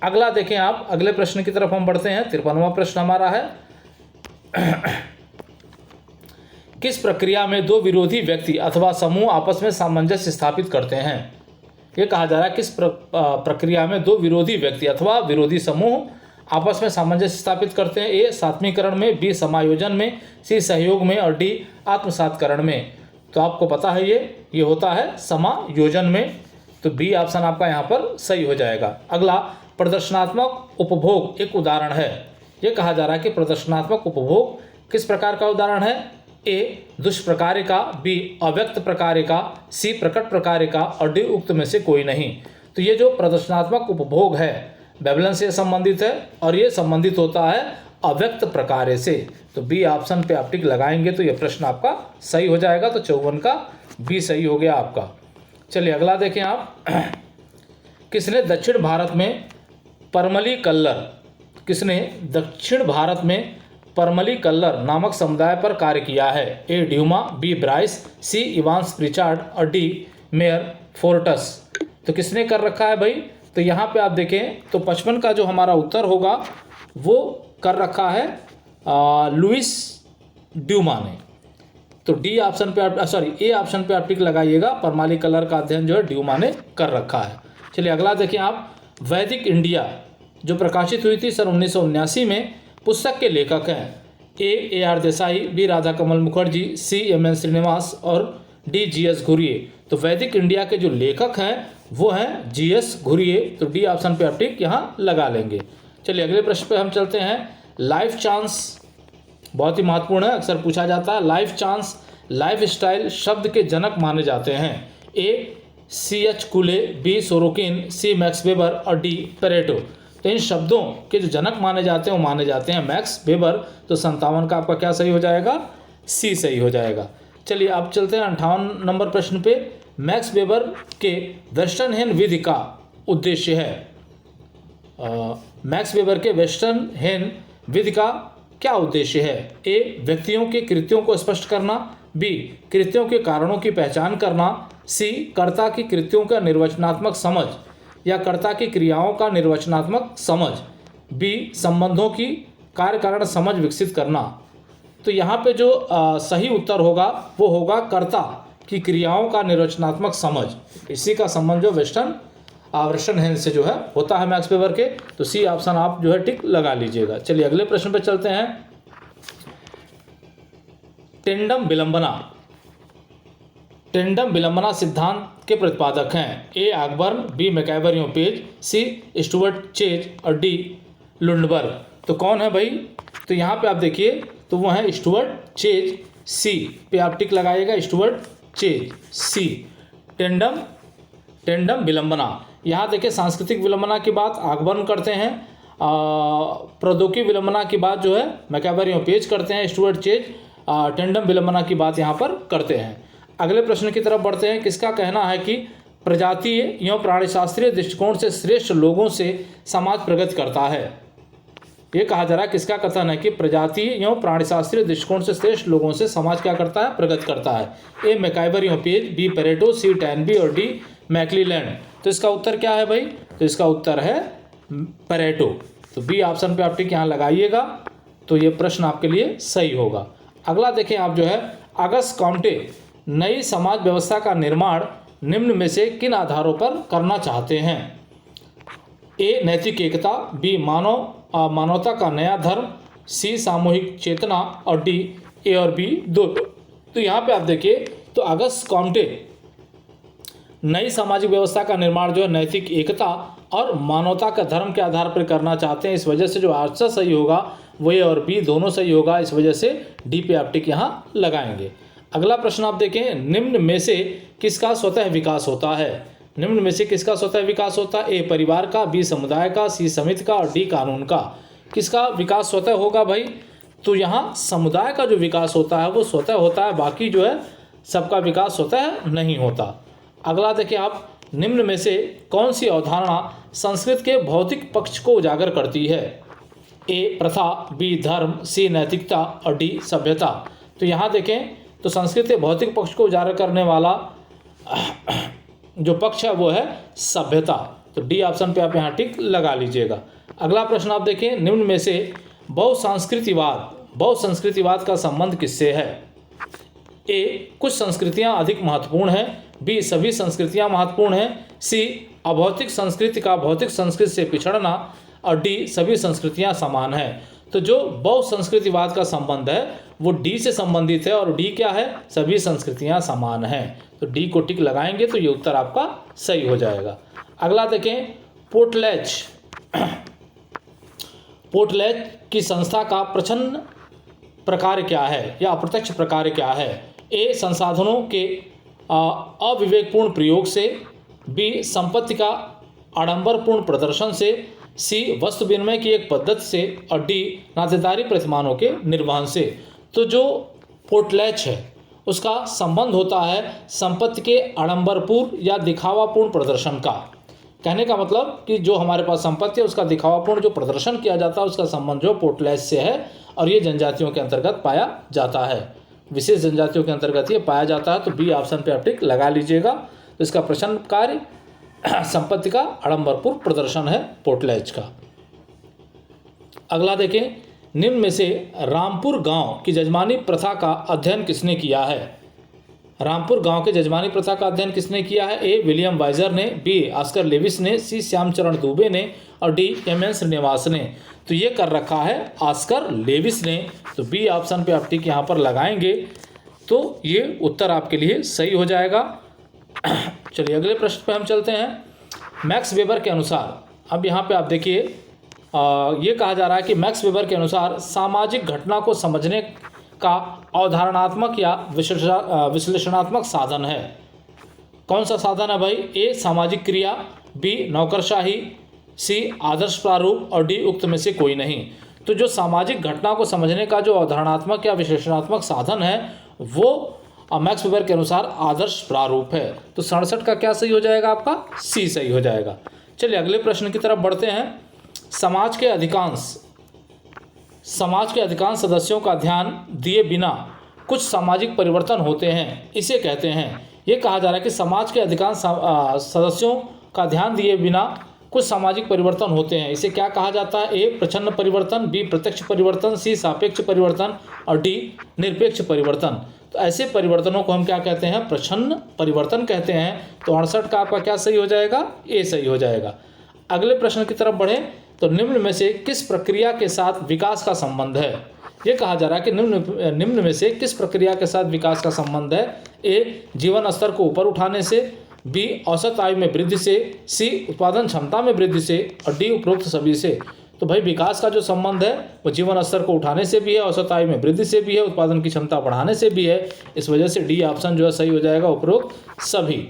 अगला देखें आप, अगले प्रश्न की तरफ हम बढ़ते हैं। 53वां प्रश्न हमारा है, किस प्रक्रिया में दो विरोधी व्यक्ति अथवा समूह आपस में सामंजस्य स्थापित करते हैं? ये कहा जा रहा है किस प्रक्रिया में दो विरोधी व्यक्ति अथवा विरोधी समूह आपस में सामंजस्य स्थापित करते हैं? ए सात्मीकरण में, बी समायोजन में, सी सहयोग में और डी आत्मसातकरण में। तो आपको पता है ये होता है समायोजन में। तो बी ऑप्शन आपका यहाँ पर सही हो जाएगा। अगला, प्रदर्शनात्मक उपभोग एक उदाहरण है। ये कहा जा रहा है कि प्रदर्शनात्मक उपभोग किस प्रकार का उदाहरण है? ए दुष्प्रकारिका, बी अव्यक्त प्रकारिका, सी प्रकट प्रकारिका और डी उक्त में से कोई नहीं। तो ये जो प्रदर्शनात्मक उपभोग है बेबलन से संबंधित है और ये संबंधित होता है अव्यक्त प्रकार्य से। तो बी ऑप्शन पे आप टिक लगाएंगे तो ये प्रश्न आपका सही हो जाएगा। तो 54 का बी सही हो गया आपका। चलिए अगला देखें आप। किसने दक्षिण भारत में परमली कल्लर, किसने दक्षिण भारत में परमली कल्लर नामक समुदाय पर कार्य किया है? ए ड्यूमा, बी ब्राइस, सी इवांस प्रिचार्ड और डी मेयर फोर्टस। तो किसने कर रखा है भाई? तो यहाँ पे आप देखें तो 55 का जो हमारा उत्तर होगा वो कर रखा है लुइस ड्यूमा ने। तो डी ऑप्शन पे आप ए ऑप्शन पे आप टिक लगाइएगा, परमाली कलर का अध्ययन जो है ड्यूमा ने कर रखा है। चलिए अगला देखें आप। वैदिक इंडिया जो प्रकाशित हुई थी सन 1979 में, पुस्तक के लेखक हैं A R Desai, B Radha Kamal Mukherjee, C M N Srinivas और डी जी एस घुरिये। तो वैदिक इंडिया के जो लेखक हैं वो हैं जी एस घुरिये। तो डी ऑप्शन पे आप टिक यहाँ लगा लेंगे। चलिए अगले प्रश्न पे हम चलते हैं। लाइफ चांस बहुत ही महत्वपूर्ण है, अक्सर पूछा जाता है। लाइफ चांस, लाइफ स्टाइल शब्द के जनक माने जाते हैं। ए सी एच कुले, बी सोरोकिन, सी मैक्स वेबर और डी पेरेटो। तो इन शब्दों के जो जनक माने जाते हैं वो माने जाते हैं मैक्स वेबर। तो 57 का आपका क्या सही हो जाएगा? सी सही हो जाएगा। चलिए अब चलते हैं 58 नंबर प्रश्न पे। मैक्स वेबर के वेस्टर्नहेन विधि का उद्देश्य है। मैक्स वेबर के वेस्टर्नहेन विधि का क्या उद्देश्य है? ए व्यक्तियों के कृत्यों को स्पष्ट करना, बी कृत्यों के कारणों की पहचान करना, सी कर्ता की कृत्यों का निर्वचनात्मक समझ या कर्ता की क्रियाओं का निर्वचनात्मक समझ, बी संबंधों की कार्य कारण समझ विकसित करना। तो यहाँ पे जो सही उत्तर होगा वो होगा कर्ता की क्रियाओं का निर्वचनात्मक समझ। इसी का संबंध जो वेस्टर्नहेन से जो है होता है मैक्स वेबर के। तो सी ऑप्शन आप जो है टिक लगा लीजिएगा। चलिए अगले प्रश्न पे चलते हैं। टेंडम विलंबना, टेंडम विलंबना सिद्धांत के प्रतिपादक हैं ए आकबर्न, बी मैकैबर-यूपेज, सी स्टुअर्ट चेज और डी लुंडबर्ग। तो कौन है भाई? तो यहाँ पे आप देखिए तो वो है स्टुअर्ट चेज। सी पे आप टिक लगाइएगा, स्टुअर्ट चेज सी। टेंडम विलंबना, यहाँ देखिए सांस्कृतिक विलंबना की बात आकबर्न करते हैं, प्रौद्योगिकी विलंबना की बात जो है मैकैबर-यूपेज करते हैं, स्टुअर्ट चेज टेंडम विलंबना की बात यहाँ पर करते हैं। अगले प्रश्न की तरफ बढ़ते हैं। किसका कहना है कि प्रजातीय एवं प्राणीशास्त्रीय दृष्टिकोण से श्रेष्ठ लोगों से समाज प्रगति करता है? ये कहा जा रहा है किसका कथन है कि प्रजातीय एवं प्राणीशास्त्रीय दृष्टिकोण से श्रेष्ठ लोगों से समाज क्या करता है? प्रगति करता है। ए मैकैबर-यूपेज, बी पेरेटो, सी टैनबी और डी मैक्लीलैंड। तो इसका उत्तर क्या है भाई? तो इसका उत्तर है पेरेटो। तो बी ऑप्शन पे आप टिक यहाँ लगाइएगा तो ये प्रश्न आपके लिए सही होगा। अगला देखें आप जो है, अगस्त कॉम्टे नई समाज व्यवस्था का निर्माण निम्न में से किन आधारों पर करना चाहते हैं? ए नैतिक एकता, बी मानवता का नया धर्म, सी सामूहिक चेतना और डी ए और बी दो। तो यहाँ पे आप देखिए तो अगस्त कॉम्टे नई सामाजिक व्यवस्था का निर्माण जो है नैतिक एकता और मानवता का धर्म के आधार पर करना चाहते हैं। इस वजह से जो आंसर सही होगा वो ए और बी दोनों सही होगा। इस वजह से डी पे आप टिक यहाँ लगाएंगे। अगला प्रश्न आप देखें, निम्न में से किसका स्वतः विकास होता है? निम्न में से किसका स्वतः विकास होता है? ए परिवार का, बी समुदाय का, सी समिति का और डी कानून का। किसका विकास स्वतः होगा भाई? तो यहाँ समुदाय का जो विकास होता है वो स्वतः होता है, बाकी जो है सबका विकास स्वतः नहीं होता। अगला देखिए आप, निम्न में से कौन सी अवधारणा संस्कृत के भौतिक पक्ष को उजागर करती है? ए प्रथा, बी धर्म, सी नैतिकता और डी सभ्यता। तो यहाँ देखें तो संस्कृत के भौतिक पक्ष को उजागर करने वाला जो पक्ष है वो है सभ्यता। तो डी ऑप्शन पे आप यहाँ टिक लगा लीजिएगा। अगला प्रश्न आप देखें, निम्न में से बहुसंस्कृतिवाद का संबंध किससे है? ए कुछ संस्कृतियां अधिक महत्वपूर्ण हैं, बी सभी संस्कृतियां महत्वपूर्ण हैं, सी अभौतिक संस्कृति का भौतिक संस्कृति से पिछड़ना और डी सभी संस्कृतियां समान हैं। तो जो बहुसंस्कृतिवाद का संबंध है वो डी से संबंधित है और डी क्या है? सभी संस्कृतियां समान हैं। तो डी को टिक लगाएंगे तो ये उत्तर आपका सही हो जाएगा। अगला देखें, पोर्टलैंड की संस्था का प्रच्छन्न प्रकार क्या है या अप्रत्यक्ष प्रकार क्या है? ए संसाधनों के अविवेकपूर्ण प्रयोग से, बी संपत्ति का आडंबरपूर्ण प्रदर्शन से, सी वस्तु विनिमय की एक पद्धति से और डी नातेदारी प्रतिमानों के निर्वहन से। तो जो पोर्टलैंड है उसका संबंध होता है संपत्ति के आडंबरपूर्ण या दिखावापूर्ण प्रदर्शन का। कहने का मतलब कि जो हमारे पास संपत्ति है उसका दिखावापूर्ण जो प्रदर्शन किया जाता है उसका संबंध जो पोर्टलैंड से है और ये जनजातियों के अंतर्गत पाया जाता है, विशेष जनजातियों के अंतर्गत ये पाया जाता है। तो बी ऑप्शन पे आप टिक लगा लीजिएगा। तो इसका प्रश्न कार्य संपत्ति का आडंबरपूर्ण प्रदर्शन है पोर्टलैंड का। अगला देखें, निम्न में से रामपुर गांव की जजमानी प्रथा का अध्ययन किसने किया है? रामपुर गांव के जजमानी प्रथा का अध्ययन किसने किया है? ए विलियम वाइजर ने, बी ऑस्कर लेविस ने, सी श्यामचरण दुबे ने और डी एम.एन. श्रीनिवास ने। तो ये कर रखा है ऑस्कर लेविस ने। तो बी ऑप्शन पे आप टिक यहाँ पर लगाएंगे तो ये उत्तर आपके लिए सही हो जाएगा। चलिए अगले प्रश्न पे हम चलते हैं। मैक्स वेबर के अनुसार, अब यहाँ पे आप देखिए ये कहा जा रहा है कि मैक्स वेबर के अनुसार सामाजिक घटना को समझने का अवधारणात्मक या विश्लेषणात्मक साधन है। कौन सा साधन है भाई? ए सामाजिक क्रिया, बी नौकरशाही, सी आदर्श प्रारूप और डी उक्त में से कोई नहीं। तो जो सामाजिक घटना को समझने का जो अवधारणात्मक या विश्लेषणात्मक साधन है वो मैक्स वेबर के अनुसार आदर्श प्रारूप है। तो 67 का क्या सही हो जाएगा? आपका सी सही हो जाएगा। चलिए अगले प्रश्न की तरफ बढ़ते हैं। समाज के अधिकांश सदस्यों का ध्यान दिए बिना कुछ सामाजिक परिवर्तन होते हैं, इसे कहते हैं। ये कहा जा रहा है कि समाज के अधिकांश सदस्यों का ध्यान दिए बिना कुछ सामाजिक परिवर्तन होते हैं, इसे क्या कहा जाता है? ए प्रच्छन्न परिवर्तन, बी प्रत्यक्ष परिवर्तन, सी सापेक्ष परिवर्तन और डी निरपेक्ष परिवर्तन। तो ऐसे परिवर्तनों को हम क्या कहते हैं? प्रच्छन्न परिवर्तन कहते हैं। तो 68 का आपका क्या सही हो जाएगा? ए सही हो जाएगा। अगले प्रश्न की तरफ बढ़ें तो निम्न में से किस प्रक्रिया के साथ विकास का संबंध है? ये कहा जा रहा है कि निम्न में से किस प्रक्रिया के साथ विकास का संबंध है? ए जीवन स्तर को ऊपर उठाने से, बी औसत आयु में वृद्धि से, सी उत्पादन क्षमता में वृद्धि से और डी उपरोक्त सभी से। तो भाई विकास का जो संबंध है वो जीवन स्तर को उठाने से भी है, औसत आयु में वृद्धि से भी है, उत्पादन की क्षमता बढ़ाने से भी है। इस वजह से डी ऑप्शन जो है सही हो जाएगा, उपरोक्त सभी।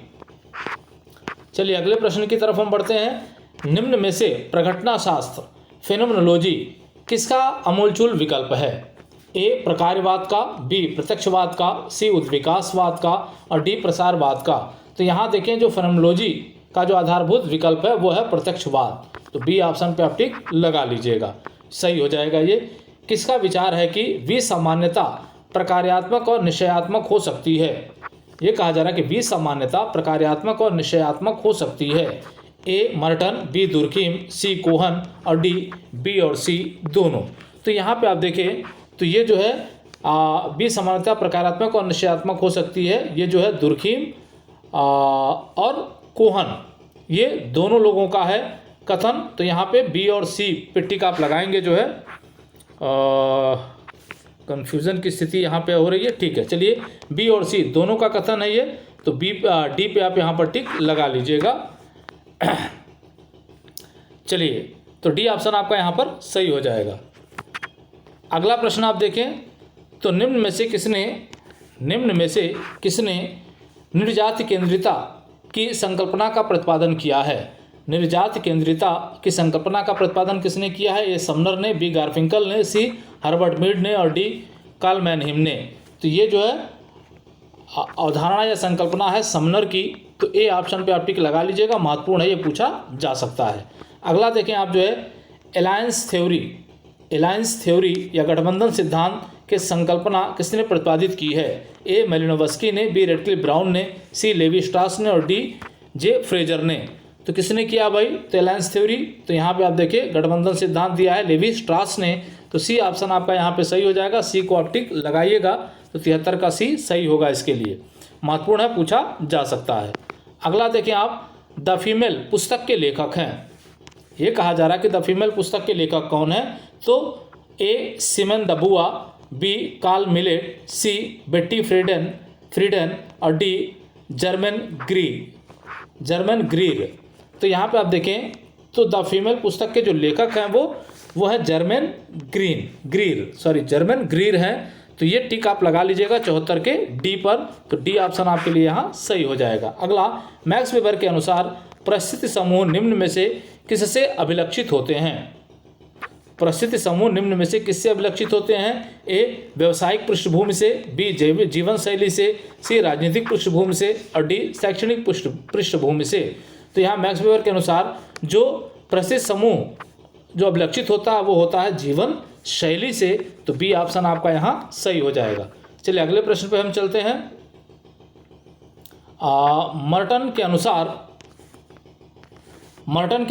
चलिए अगले प्रश्न की तरफ हम बढ़ते हैं। निम्न में से प्रघटना शास्त्र फेनोमेनोलॉजी किसका अमूलचूल विकल्प है? ए प्रकार्यवाद का, बी प्रत्यक्षवाद का, सी उद्विकासवाद का और डी प्रसारवाद का। तो यहाँ देखें जो फेनोमेनोलॉजी का जो आधारभूत विकल्प है वो है प्रत्यक्षवाद। तो बी ऑप्शन पे आप टिक लगा लीजिएगा, सही हो जाएगा। ये किसका विचार है कि विसामान्यता प्रकार्यात्मक और निश्चयात्मक हो सकती है? ये कहा जा रहा है कि विसामान्यता प्रकार्यात्मक और निश्चयात्मक हो सकती है। ए मर्टन, बी दुर्खीम, सी कोहन और डी बी और सी दोनों। तो यहाँ पे आप देखें तो ये जो है विसामान्यता प्रकारात्मक और निश्चयात्मक हो सकती है, ये जो है दुर्खीम और कोहन, ये दोनों लोगों का है कथन। तो यहाँ पे बी और सी पे टिक आप लगाएंगे, जो है कंफ्यूजन की स्थिति यहाँ पे हो रही है। ठीक है, चलिए बी और सी दोनों का कथन है ये, तो डी पे आप यहाँ पर टिक लगा लीजिएगा। चलिए तो डी ऑप्शन आपका यहाँ पर सही हो जाएगा। अगला प्रश्न आप देखें तो निम्न में से किसने निम्न में से किसने निर्जाति केंद्रिता की संकल्पना का प्रतिपादन किया है? निर्जाति केंद्रिता की संकल्पना का प्रतिपादन किसने किया है? ए समनर ने, बी गारफिंकल ने, सी हर्बर्ट मीड ने और डी कार्ल मैनहीम ने। तो ये जो है अवधारणा या संकल्पना है समनर की, तो ए ऑप्शन पे आप टिक लगा लीजिएगा, महत्वपूर्ण है, ये पूछा जा सकता है। अगला देखें आप जो है एलायंस थ्योरी या गठबंधन सिद्धांत के संकल्पना किसने प्रतिपादित की है? ए मेलिनोवस्की ने, बी रेडक्लिफ ब्राउन ने, सी लेवी स्ट्रास ने और डी जे फ्रेजर ने। तो किसने किया भाई? तो एलायंस थ्योरी, तो यहाँ पे आप देखिए गठबंधन सिद्धांत दिया है लेवी स्ट्रास ने, तो सी ऑप्शन आपका यहाँ पे सही हो जाएगा। सी को आप टिक लगाइएगा, तो 73 का सी सही होगा इसके लिए, महत्वपूर्ण है, पूछा जा सकता है। अगला देखें आप द फीमेल पुस्तक के लेखक हैं। ये कहा जा रहा है कि द फीमेल पुस्तक के लेखक कौन है? तो ए सिमन द बुआ, बी कार्ल मिलेट, सी बेट्टी फ्रीडन और डी जर्मन ग्रीर। तो यहाँ पे आप देखें तो द फीमेल पुस्तक के जो लेखक हैं वो है जर्मन ग्रीर हैं। तो ये टिक आप लगा लीजिएगा 74 के डी पर, तो डी ऑप्शन आपके लिए यहाँ सही हो जाएगा। अगला मैक्स वेबर के अनुसार परिस्थिति समूह निम्न में से किससे अभिलक्षित होते हैं? परिस्थिति समूह निम्न में से किससे अभिलक्षित होते हैं? ए व्यवसायिक पृष्ठभूमि से, बी जैविक जीवन शैली से, सी राजनीतिक पृष्ठभूमि से और डी शैक्षणिक पृष्ठभूमि से। तो यहाँ मैक्स वेबर के अनुसार जो परिस्थिति समूह जो अभिलक्षित होता है वो होता है जीवन शैली से, तो बी ऑप्शन आपका यहाँ सही हो जाएगा। चलिए अगले प्रश्न पे हम चलते हैं। मर्टन के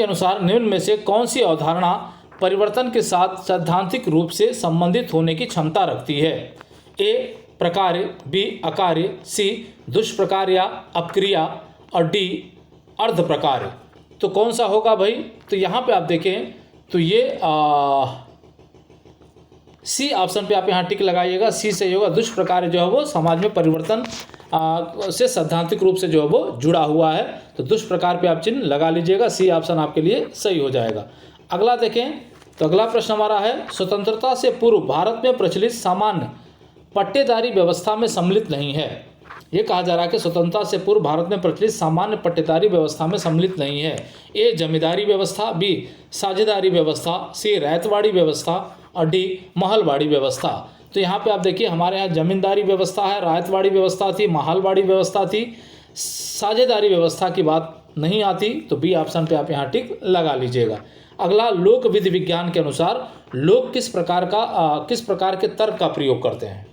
अनुसार निम्न में से कौन सी अवधारणा परिवर्तन के साथ सैद्धांतिक रूप से संबंधित होने की क्षमता रखती है? ए प्रकार्य, बी अकार्य, सी दुष्प्रकार या अपक्रिया और डी अर्ध प्रकार्य। तो कौन सा होगा भाई? तो यहाँ पे आप देखें तो ये सी ऑप्शन पे आप यहाँ टिक लगाइएगा, सी सही होगा। दुष्प्रकार जो है वो समाज में परिवर्तन से सैद्धांतिक रूप से जो है वो जुड़ा हुआ है, तो दुष्प्रकार पे आप चिन्ह लगा लीजिएगा, सी ऑप्शन आपके लिए सही हो जाएगा। अगला देखें तो अगला प्रश्न हमारा है स्वतंत्रता से पूर्व भारत में प्रचलित सामान्य पट्टेदारी व्यवस्था में सम्मिलित नहीं है। ये कहा जा रहा है कि स्वतंत्रता से पूर्व भारत में प्रचलित सामान्य पट्टेदारी व्यवस्था में सम्मिलित नहीं है। ए जमींदारी व्यवस्था, बी साझेदारी व्यवस्था, सी रैयतवाड़ी व्यवस्था और डी महलवाड़ी व्यवस्था। तो यहाँ पे आप देखिए हमारे यहाँ जमींदारी व्यवस्था है, रायतवाड़ी व्यवस्था थी, महलवाड़ी व्यवस्था थी, साझेदारी व्यवस्था की बात नहीं आती, तो बी ऑप्शन पे आप यहाँ टिक लगा लीजिएगा। अगला लोक विधि विज्ञान के अनुसार लोग किस प्रकार के तर्क का प्रयोग करते हैं?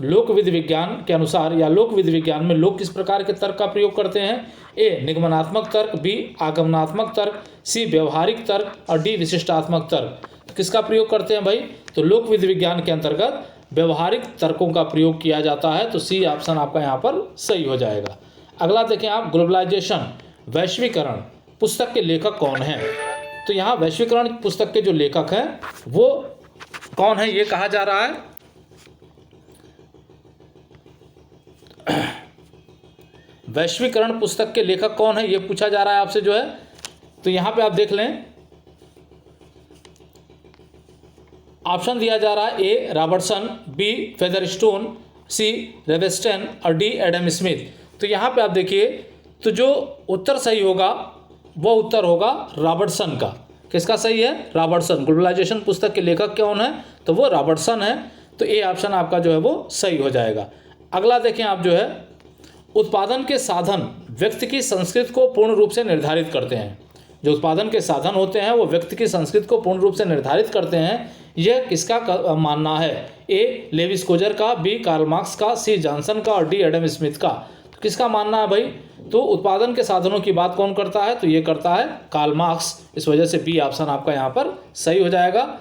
लोक विधि विज्ञान के अनुसार या लोक विधि विज्ञान में लोग किस प्रकार के तर्क का प्रयोग करते हैं? ए निगमनात्मक तर्क, बी आगमनात्मक तर्क, सी व्यवहारिक तर्क और डी विशिष्टात्मक तर्क। किसका प्रयोग करते हैं भाई? तो लोक विधि विज्ञान के अंतर्गत व्यवहारिक तर्कों का प्रयोग किया जाता है, तो सी ऑप्शन आपका यहाँ पर सही हो जाएगा। अगला देखें आप ग्लोबलाइजेशन वैश्वीकरण पुस्तक के लेखक कौन हैं? तो यहाँ वैश्वीकरण पुस्तक के जो लेखक हैं वो कौन है ये कहा जा रहा है। वैश्वीकरण पुस्तक के लेखक कौन है ये पूछा जा रहा है आपसे जो है, तो यहाँ पे आप देख लें ऑप्शन दिया जा रहा है ए रॉबर्टसन, बी फेदरस्टोन, सी रेवेस्टन और डी एडम स्मिथ। तो यहाँ पे आप देखिए तो जो उत्तर सही होगा वो उत्तर होगा रॉबर्टसन का। किसका सही है? रॉबर्टसन। ग्लोबलाइजेशन पुस्तक के लेखक कौन है? तो वो रॉबर्टसन है, तो ए ऑप्शन आपका जो है वो सही हो जाएगा। अगला देखें आप जो है उत्पादन के साधन व्यक्ति की संस्कृति को पूर्ण रूप से निर्धारित करते हैं। जो उत्पादन के साधन होते हैं वो व्यक्ति की संस्कृति को पूर्ण रूप से निर्धारित करते हैं, यह किसका मानना है? ए लेवी स्कोजर का, बी कार्ल मार्क्स का, सी जॉनसन का और डी एडम स्मिथ का। तो किसका मानना है भाई? तो उत्पादन के साधनों की बात कौन करता है? तो ये करता है कार्ल मार्क्स, इस वजह से बी ऑप्शन आपका यहाँ पर सही हो जाएगा।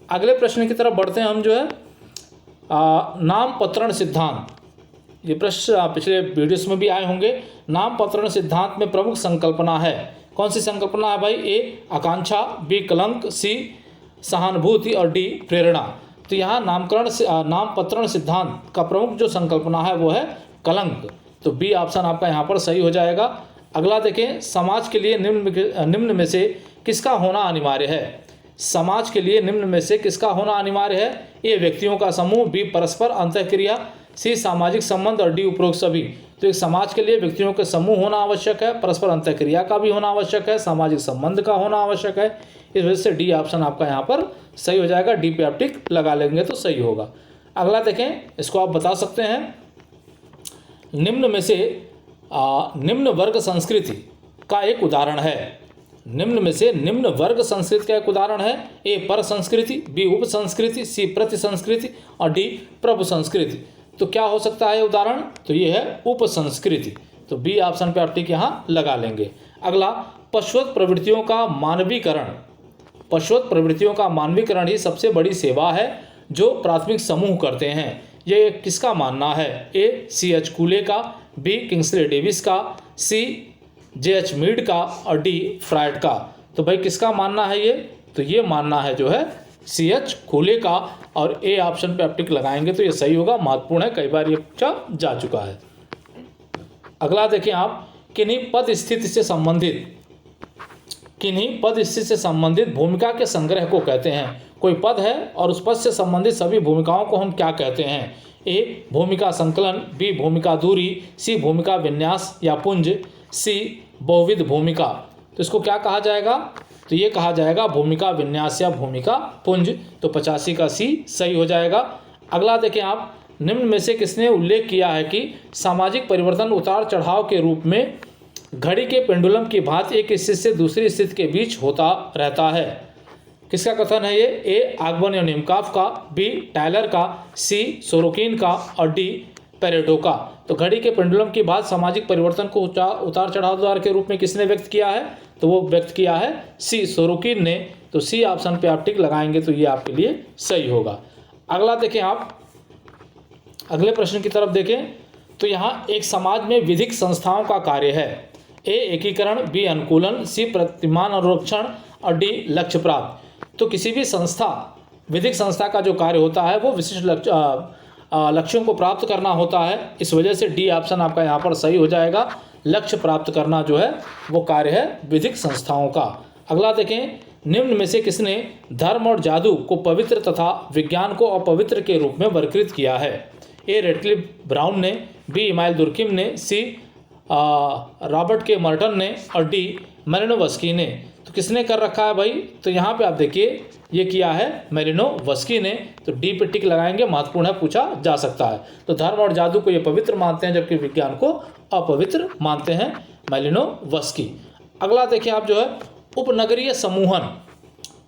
अगले प्रश्न की तरफ बढ़ते हैं हम जो है नामपत्रण सिद्धांत। ये प्रश्न पिछले वीडियोस में भी आए होंगे। नामपत्रण सिद्धांत में प्रमुख संकल्पना है, कौन सी संकल्पना है भाई? ए आकांक्षा, बी कलंक, सी सहानुभूति और डी प्रेरणा। तो यहाँ नामपत्रण सिद्धांत का प्रमुख जो संकल्पना है वो है कलंक, तो बी ऑप्शन आपका यहाँ पर सही हो जाएगा। अगला देखें समाज के लिए निम्न में से किसका होना अनिवार्य है? समाज के लिए निम्न में से किसका होना अनिवार्य है? ए व्यक्तियों का समूह, बी परस्पर अंतःक्रिया, सी सामाजिक संबंध और डी उपरोक्त सभी। तो एक समाज के लिए व्यक्तियों के समूह होना आवश्यक है, परस्पर अंतःक्रिया का भी होना आवश्यक है, सामाजिक संबंध का होना आवश्यक है। इस वजह से डी ऑप्शन आपका यहाँ पर सही हो जाएगा। डी पे आप टिक लगा लेंगे तो सही होगा। अगला देखें, इसको आप बता सकते हैं निम्न में से निम्न वर्ग संस्कृति का एक उदाहरण है। निम्न में से निम्न वर्ग संस्कृति का एक उदाहरण है। ए पर संस्कृति, बी उप संस्कृति, सी प्रति संस्कृति और डी प्रभु संस्कृति। तो क्या हो सकता है उदाहरण? तो ये है उप संस्कृति। तो बी ऑप्शन पे आप टिक यहाँ लगा लेंगे। अगला, पशुवत प्रवृत्तियों का मानवीकरण। पशुवत प्रवृत्तियों का मानवीकरण ही सबसे बड़ी सेवा है जो प्राथमिक समूह करते हैं। ये किसका मानना है? ए सी एच कूले का, बी किंग्सले डेविस का, सी जे एच मीड का और डी फ्रायड का। तो भाई किसका मानना है ये? तो ये मानना है जो है सी एच कूले का और ए ऑप्शन पे आप टिक लगाएंगे तो ये सही होगा। महत्वपूर्ण है, कई बार ये पूछा जा चुका है। अगला देखिए आप, किन्हीं पद स्थिति से संबंधित भूमिका के संग्रह को कहते हैं। कोई पद है और उस पद से संबंधित सभी भूमिकाओं को हम क्या कहते हैं? ए भूमिका संकलन, बी भूमिका दूरी, सी भूमिका विन्यास या पुंज, सी बहुविध भूमिका। तो इसको क्या कहा जाएगा? तो ये कहा जाएगा भूमिका विन्यास या भूमिका पुंज। तो 85 का सी सही हो जाएगा। अगला देखें आप, निम्न में से किसने उल्लेख किया है कि सामाजिक परिवर्तन उतार चढ़ाव के रूप में घड़ी के पेंडुलम की भांति एक स्थिति से दूसरी स्थिति के बीच होता रहता है? किसका कथन है ये? ए आगबन या निमकाफ का, बी टायलर का, सी सोरोकिन का और डी पेरेटो का। तो घड़ी के पेंडुलम की बात सामाजिक परिवर्तन को उतार चढ़ाव द्वार के रूप में किसने व्यक्त किया है? तो वो व्यक्त किया है सी सोरोकिन ने। तो सी ऑप्शन पे आप टिक लगाएंगे तो ये आपके लिए सही होगा। अगला देखें आप, अगले प्रश्न की तरफ देखें तो यहाँ एक समाज में विधिक संस्थाओं का कार्य है। ए एकीकरण, बी अनुकूलन, सी प्रतिमान अनुरक्षण और डी लक्ष्य प्राप्त। तो किसी भी संस्था, विधिक संस्था का जो कार्य होता है वो विशिष्ट लक्ष्यों को प्राप्त करना होता है। इस वजह से डी ऑप्शन आपका यहाँ पर सही हो जाएगा। लक्ष्य प्राप्त करना जो है वो कार्य है विधिक संस्थाओं का। अगला देखें, निम्न में से किसने धर्म और जादू को पवित्र तथा विज्ञान को अपवित्र के रूप में वर्गीकृत किया है? ए रेडक्लिफ ब्राउन ने, बी इमाइल दुर्किम ने, सी रॉबर्ट के मर्टन ने और डी मेलिनोवस्की ने। तो किसने कर रखा है भाई? तो यहाँ पे आप देखिए ये किया है मेलिनोवस्की ने। तो डी पे टिक लगाएंगे, महत्वपूर्ण है, पूछा जा सकता है। तो धर्म और जादू को ये पवित्र मानते हैं जबकि विज्ञान को अपवित्र मानते हैं मेलिनोवस्की। अगला देखिए आप जो है उपनगरीय समूहन।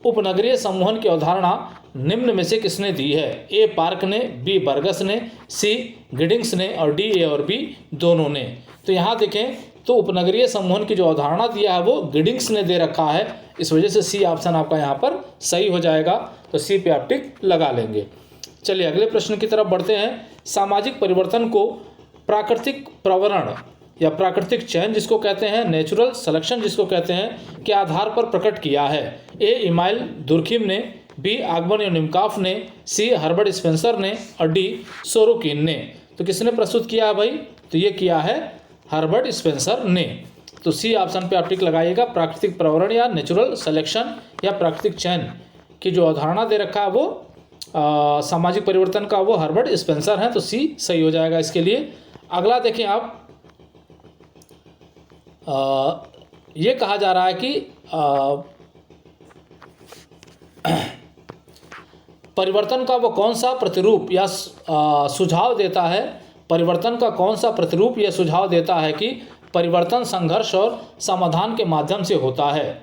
उपनगरीय समूहन की अवधारणा निम्न में से किसने दी है? ए पार्क ने, बी बर्गस ने, सी गिडिंग्स ने और डी ए और बी दोनों ने। तो यहाँ देखें तो उपनगरीय समूहन की जो अवधारणा दिया है वो गिडिंग्स ने दे रखा है। इस वजह से सी ऑप्शन आपका यहाँ पर सही हो जाएगा। तो सी पे आप टिक लगा लेंगे। चलिए अगले प्रश्न की तरफ बढ़ते हैं। सामाजिक परिवर्तन को प्राकृतिक प्रवरण या प्राकृतिक चयन जिसको कहते हैं, नेचुरल सिलेक्शन जिसको कहते हैं, के आधार पर प्रकट किया है। ए इमाइल दुर्किम ने, बी आगबन या निमकाफ ने, सी हर्बर्ट स्पेंसर ने और डी सोरोकिन ने। तो किसने प्रस्तुत किया है भाई? तो ये किया है हर्बर्ट स्पेंसर ने। तो सी ऑप्शन पे आप टिक लगाइएगा। प्राकृतिक प्रवरण या नेचुरल सिलेक्शन या प्राकृतिक चयन की जो अवधारणा दे रखा है वो सामाजिक परिवर्तन का वो हर्बर्ट स्पेंसर है। तो सी सही हो जाएगा इसके लिए। अगला देखिए आप, ये कहा जा रहा है कि परिवर्तन का वो कौन सा प्रतिरूप या सुझाव देता है? परिवर्तन का कौन सा प्रतिरूप या सुझाव देता है कि परिवर्तन संघर्ष और समाधान के माध्यम से होता है?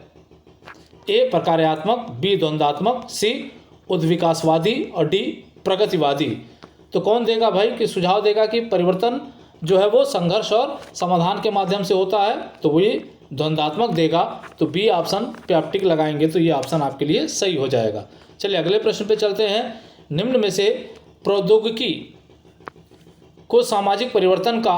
ए प्रकार्यात्मक, बी द्वंद्वात्मक, सी उद्विकासवादी और डी प्रगतिवादी। तो कौन देगा भाई कि सुझाव देगा कि परिवर्तन जो है वो संघर्ष और समाधान के माध्यम से होता है? तो वो ये द्वंद्वात्मक देगा। तो बी ऑप्शन पे आप टिक लगाएंगे तो ये ऑप्शन आपके लिए सही हो जाएगा। चलिए अगले प्रश्न पे चलते हैं। निम्न में से प्रौद्योगिकी को सामाजिक परिवर्तन का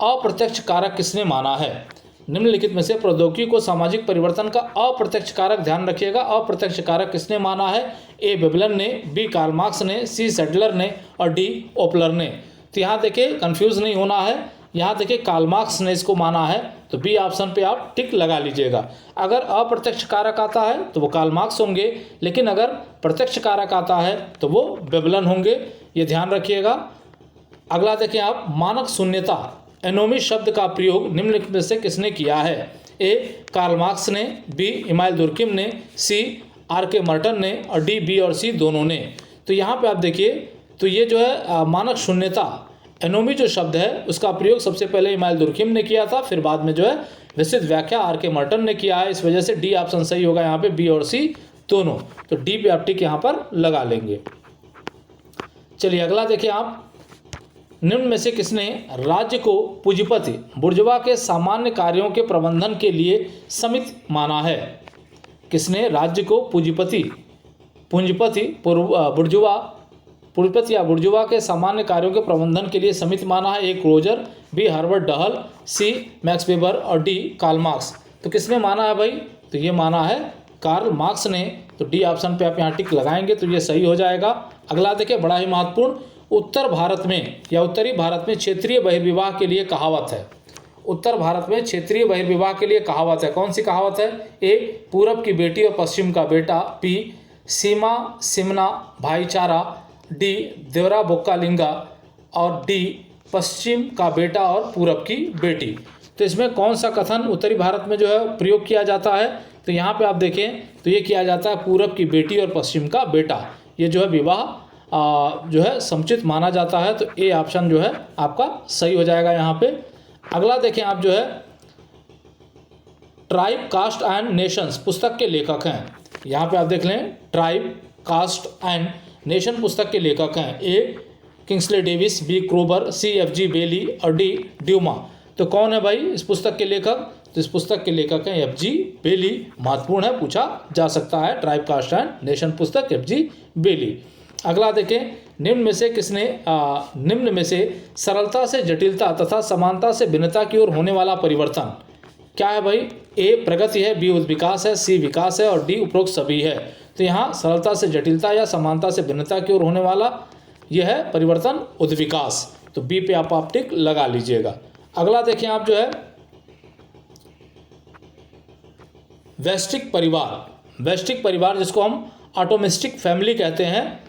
अप्रत्यक्ष कारक किसने माना है? निम्नलिखित में से प्रौद्योगिकी को सामाजिक परिवर्तन का अप्रत्यक्ष कारक, ध्यान रखिएगा, अप्रत्यक्ष कारक किसने माना है? ए वेबलन ने, बी कार्ल मार्क्स ने, सी सेडलर ने और डी ओपलर ने। तो यहाँ देखिए कंफ्यूज नहीं होना है। यहाँ देखिए कार्ल मार्क्स ने इसको माना है। तो बी ऑप्शन पे आप टिक लगा लीजिएगा। अगर अप्रत्यक्ष कारक आता है तो वो कार्ल मार्क्स होंगे, लेकिन अगर प्रत्यक्ष कारक आता है तो वो वेबलन होंगे। ये ध्यान रखिएगा। अगला देखें आप, मानक शून्यता एनोमी शब्द का प्रयोग निम्नलिखित में से किसने किया है? ए कार्ल मार्क्स ने, बी इमाइल दुर्किम ने, सी आर.के. मर्टन ने और डी बी और सी दोनों ने। तो यहाँ पे आप देखिए, तो ये जो है मानक शून्यता एनोमी जो शब्द है उसका प्रयोग सबसे पहले इमाइल दुर्किम ने किया था, फिर बाद में जो है विस्तृत व्याख्या आर.के. मर्टन ने किया है। इस वजह से डी ऑप्शन सही होगा यहाँ पे, बी और सी दोनों। तो डी पे आप टिक यहाँ पर लगा लेंगे। चलिए अगला देखिए आप, निम्न में से किसने राज्य को पूंजीपति बुर्जुआ के सामान्य कार्यों के प्रबंधन के लिए समिति माना है? किसने राज्य को पूंजीपति या बुर्जुआ के सामान्य कार्यों के प्रबंधन के लिए समिति माना है? A closure, B Harvard Dahl, C Max Weber और डी कार्ल मार्क्स। तो किसने माना है भाई? तो ये माना है कार्ल मार्क्स ने। तो डी ऑप्शन पे आप यहाँ टिक लगाएंगे तो ये सही हो जाएगा। अगला देखिए, बड़ा ही महत्वपूर्ण, उत्तर भारत में या उत्तरी भारत में क्षेत्रीय बहिर्विवाह के लिए कहावत है। उत्तर भारत में क्षेत्रीय बहिर्विवाह के लिए कहावत है, कौन सी कहावत है? ए पूरब की बेटी और पश्चिम का बेटा, बी सीमा सिमना भाईचारा, डी देवरा बोक्कालिंगा और डी पश्चिम का बेटा और पूरब की बेटी। तो इसमें कौन सा कथन उत्तरी भारत में जो है प्रयोग किया जाता है? तो यहाँ पे आप देखें तो ये किया जाता है पूरब की बेटी और पश्चिम का बेटा, ये जो है विवाह जो है समुचित माना जाता है। तो ए ऑप्शन जो है आपका सही हो जाएगा यहाँ पे। अगला देखें आप, जो है ट्राइब कास्ट एंड नेशंस पुस्तक के लेखक हैं। यहाँ पे आप देख लें, ट्राइब कास्ट एंड नेशन पुस्तक के लेखक हैं। ए किंग्सले डेविस, बी क्रोबर, सी एफ.जी. बेली और डी ड्यूमा। तो कौन है भाई इस पुस्तक के लेखक? तो इस पुस्तक के लेखक हैं एफ.जी. बेली। महत्वपूर्ण है, पूछा जा सकता है। ट्राइब कास्ट एंड नेशन पुस्तक एफ.जी. बेली। अगला देखें, निम्न में से सरलता से जटिलता तथा समानता से भिन्नता की ओर होने वाला परिवर्तन क्या है भाई? ए प्रगति है, बी विकास है, सी विकास है और डी उपरोक्त सभी है। तो यहाँ सरलता से जटिलता या समानता से भिन्नता की ओर होने वाला यह है परिवर्तन उद्विकास। तो बी पे आप टिक लगा लीजिएगा। अगला देखें आप, जो है वैश्विक परिवार जिसको हम ऑटोमिस्टिक फैमिली कहते हैं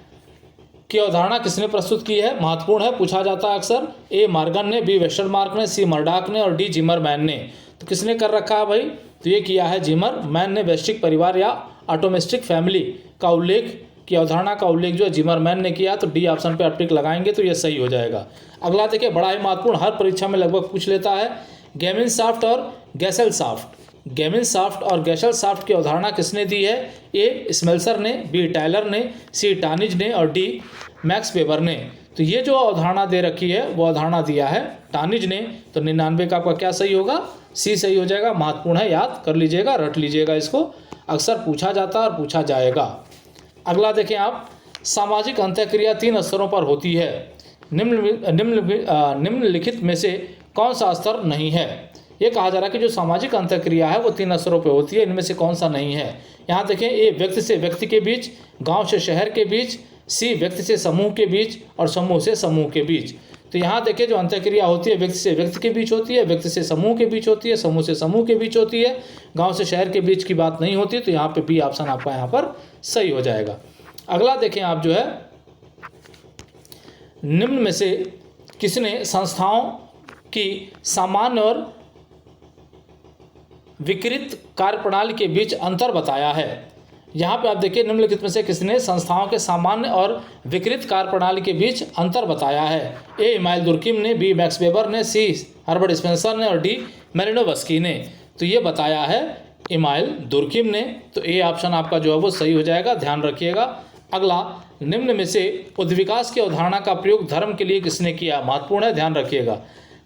की अवधारणा किसने प्रस्तुत की है? महत्वपूर्ण है, पूछा जाता है अक्सर। ए मार्गन ने, बी वेस्टरमार्क ने, सी मर्डॉक ने और डी जिमरमैन ने। तो किसने कर रखा है भाई? तो ये किया है जिमरमैन ने। वैश्विक परिवार या ऑटोमिस्टिक फैमिली का उल्लेख की अवधारणा का उल्लेख जो है जिमरमैन ने किया। तो डी ऑप्शन पे आप टिक लगाएंगे तो ये सही हो जाएगा। अगला देखिए, बड़ा ही महत्वपूर्ण, हर परीक्षा में लगभग पूछ लेता है। गेमिनसाफ्ट और गैशेलसाफ्ट की अवधारणा किसने दी है? ए स्मेल्सर ने, बी टायलर ने, सी टानिज ने और डी मैक्स वेबर ने। तो ये जो अवधारणा दे रखी है वो अवधारणा दिया है टानिज ने। तो 99 का आपका क्या सही होगा? सी सही हो जाएगा। महत्वपूर्ण है, याद कर लीजिएगा, रट लीजिएगा, इसको अक्सर पूछा जाता है और पूछा जाएगा। अगला देखें आप, सामाजिक अंतःक्रिया 3 स्तरों पर होती है। निम्नलिखित में से कौन सा स्तर नहीं है? ये कहा जा रहा है कि जो सामाजिक अंतःक्रिया है वो 3 स्तरों पर होती है, इनमें से कौन सा नहीं है? यहाँ देखें, ए व्यक्ति से व्यक्ति के बीच, गांव से शहर के बीच, सी व्यक्ति से समूह के बीच और समूह से समूह के बीच। तो यहाँ देखिए, जो अंतःक्रिया होती है व्यक्ति से व्यक्ति के बीच होती है, व्यक्ति से समूह के बीच होती है, समूह से समूह के बीच होती है, गांव से शहर के बीच की बात नहीं होती। तो यहाँ पे बी ऑप्शन आपका यहाँ पर सही हो जाएगा। अगला देखें आप, जो है निम्न में से किसने संस्थाओं की सामान्य और विकृत कार्यप्रणाली के बीच अंतर बताया है? यहाँ पे आप देखिए, निम्नलिखित में से किसने संस्थाओं के सामान्य और विकृत कार्यप्रणाली के बीच अंतर बताया है? ए इमाइल दुर्किम ने, बी मैक्स वेबर ने, सी हर्बर्ट स्पेंसर ने और डी मेलिनोवस्की ने। तो ये बताया है इमाइल दुर्किम ने। तो ए ऑप्शन आपका जो है वो सही हो जाएगा, ध्यान रखिएगा। अगला, निम्न में से उद्विकास की अवधारणा का प्रयोग धर्म के लिए किसने किया? महत्वपूर्ण है, ध्यान रखिएगा।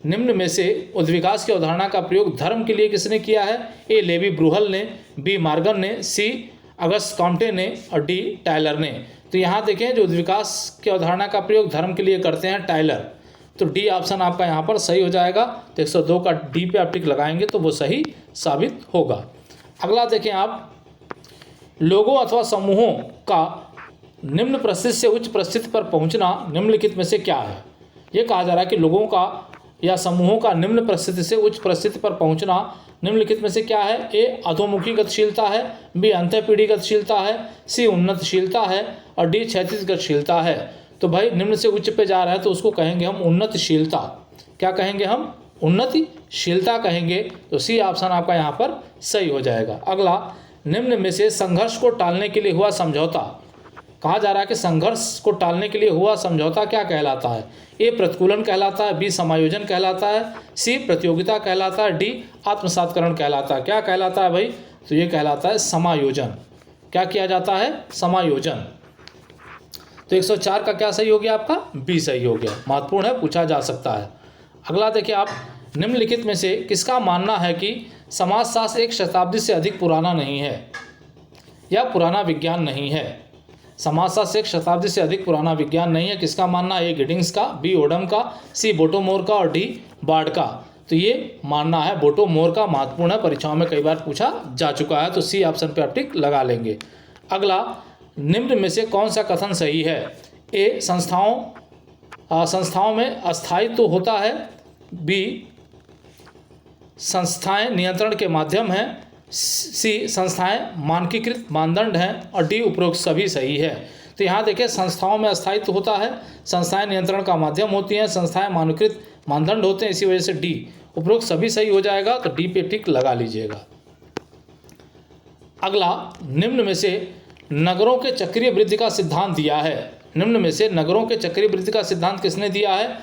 निम्न में से उद्विकास की अवधारणा का प्रयोग धर्म के लिए किसने किया है? ए लेवी ब्रूहल ने, बी मार्गन ने, सी अगस्त कॉम्टे ने और डी टायलर ने। तो यहाँ देखें, जो उद्विकास की अवधारणा का प्रयोग धर्म के लिए करते हैं टायलर। तो डी ऑप्शन आपका यहाँ पर सही हो जाएगा। तो 102 का डी पे आप टिक लगाएंगे तो वो सही साबित होगा। अगला देखें आप, लोगों अथवा समूहों का निम्न परिस्थिति से उच्च परिस्थिति पर पहुँचना निम्नलिखित में से क्या है? ये कहा जा रहा है कि लोगों का या समूहों का निम्न परिस्थिति से उच्च परिस्थिति पर पहुंचना निम्नलिखित में से क्या है? ए अधोमुखी गतिशीलता है, बी अंतःपीढ़ी गतिशीलता है, सी उन्नतशीलता है और डी क्षैतिज गतिशीलता है। तो भाई निम्न से उच्च पे जा रहा है तो उसको कहेंगे हम उन्नतिशीलता। क्या कहेंगे हम? उन्नतिशीलता कहेंगे। तो सी ऑप्शन आपका यहाँ पर सही हो जाएगा। अगला, निम्न में से संघर्ष को टालने के लिए हुआ समझौता, कहा जा रहा है कि संघर्ष को टालने के लिए हुआ समझौता क्या कहलाता है? ए प्रतिकूलन कहलाता है, बी समायोजन कहलाता है, सी प्रतियोगिता कहलाता है, डी आत्मसातकरण कहलाता है। क्या कहलाता है भाई? तो ये कहलाता है समायोजन। क्या किया जाता है? समायोजन। तो 104 का क्या सही हो गया आपका? बी सही हो गया। महत्वपूर्ण है, पूछा जा सकता है। अगला देखिए आप, निम्नलिखित में से किसका मानना है कि समाजशास्त्र एक शताब्दी से अधिक पुराना नहीं है या पुराना विज्ञान नहीं है? समाजशास्त्र एक शताब्दी से अधिक पुराना विज्ञान नहीं है, किसका मानना है? ए गिडिंग्स का, बी ओडम का, सी बोटोमोर का और डी बार्ड का। तो ये मानना है बोटोमोर का। महत्वपूर्ण है, परीक्षाओं में कई बार पूछा जा चुका है। तो सी ऑप्शन पे आप टिक लगा लेंगे। अगला, निम्न में से कौन सा कथन सही है? ए संस्थाओं में अस्थायित्व तो होता है, बी संस्थाएं नियंत्रण के माध्यम हैं, सी संस्थाएं मानकीकृत मानदंड हैं और डी उपरोक्त सभी सही है। तो यहाँ देखिए, संस्थाओं में अस्थायित्व होता है, संस्थाएं नियंत्रण का माध्यम होती हैं, संस्थाएं मानकीकृत मानदंड होते हैं, इसी वजह से डी उपरोक्त सभी सही हो जाएगा। तो डी पे टिक लगा लीजिएगा। अगला, निम्न में से नगरों के चक्रीय वृद्धि का सिद्धांत दिया है। निम्न में से नगरों के चक्रीय वृद्धि का सिद्धांत किसने दिया है?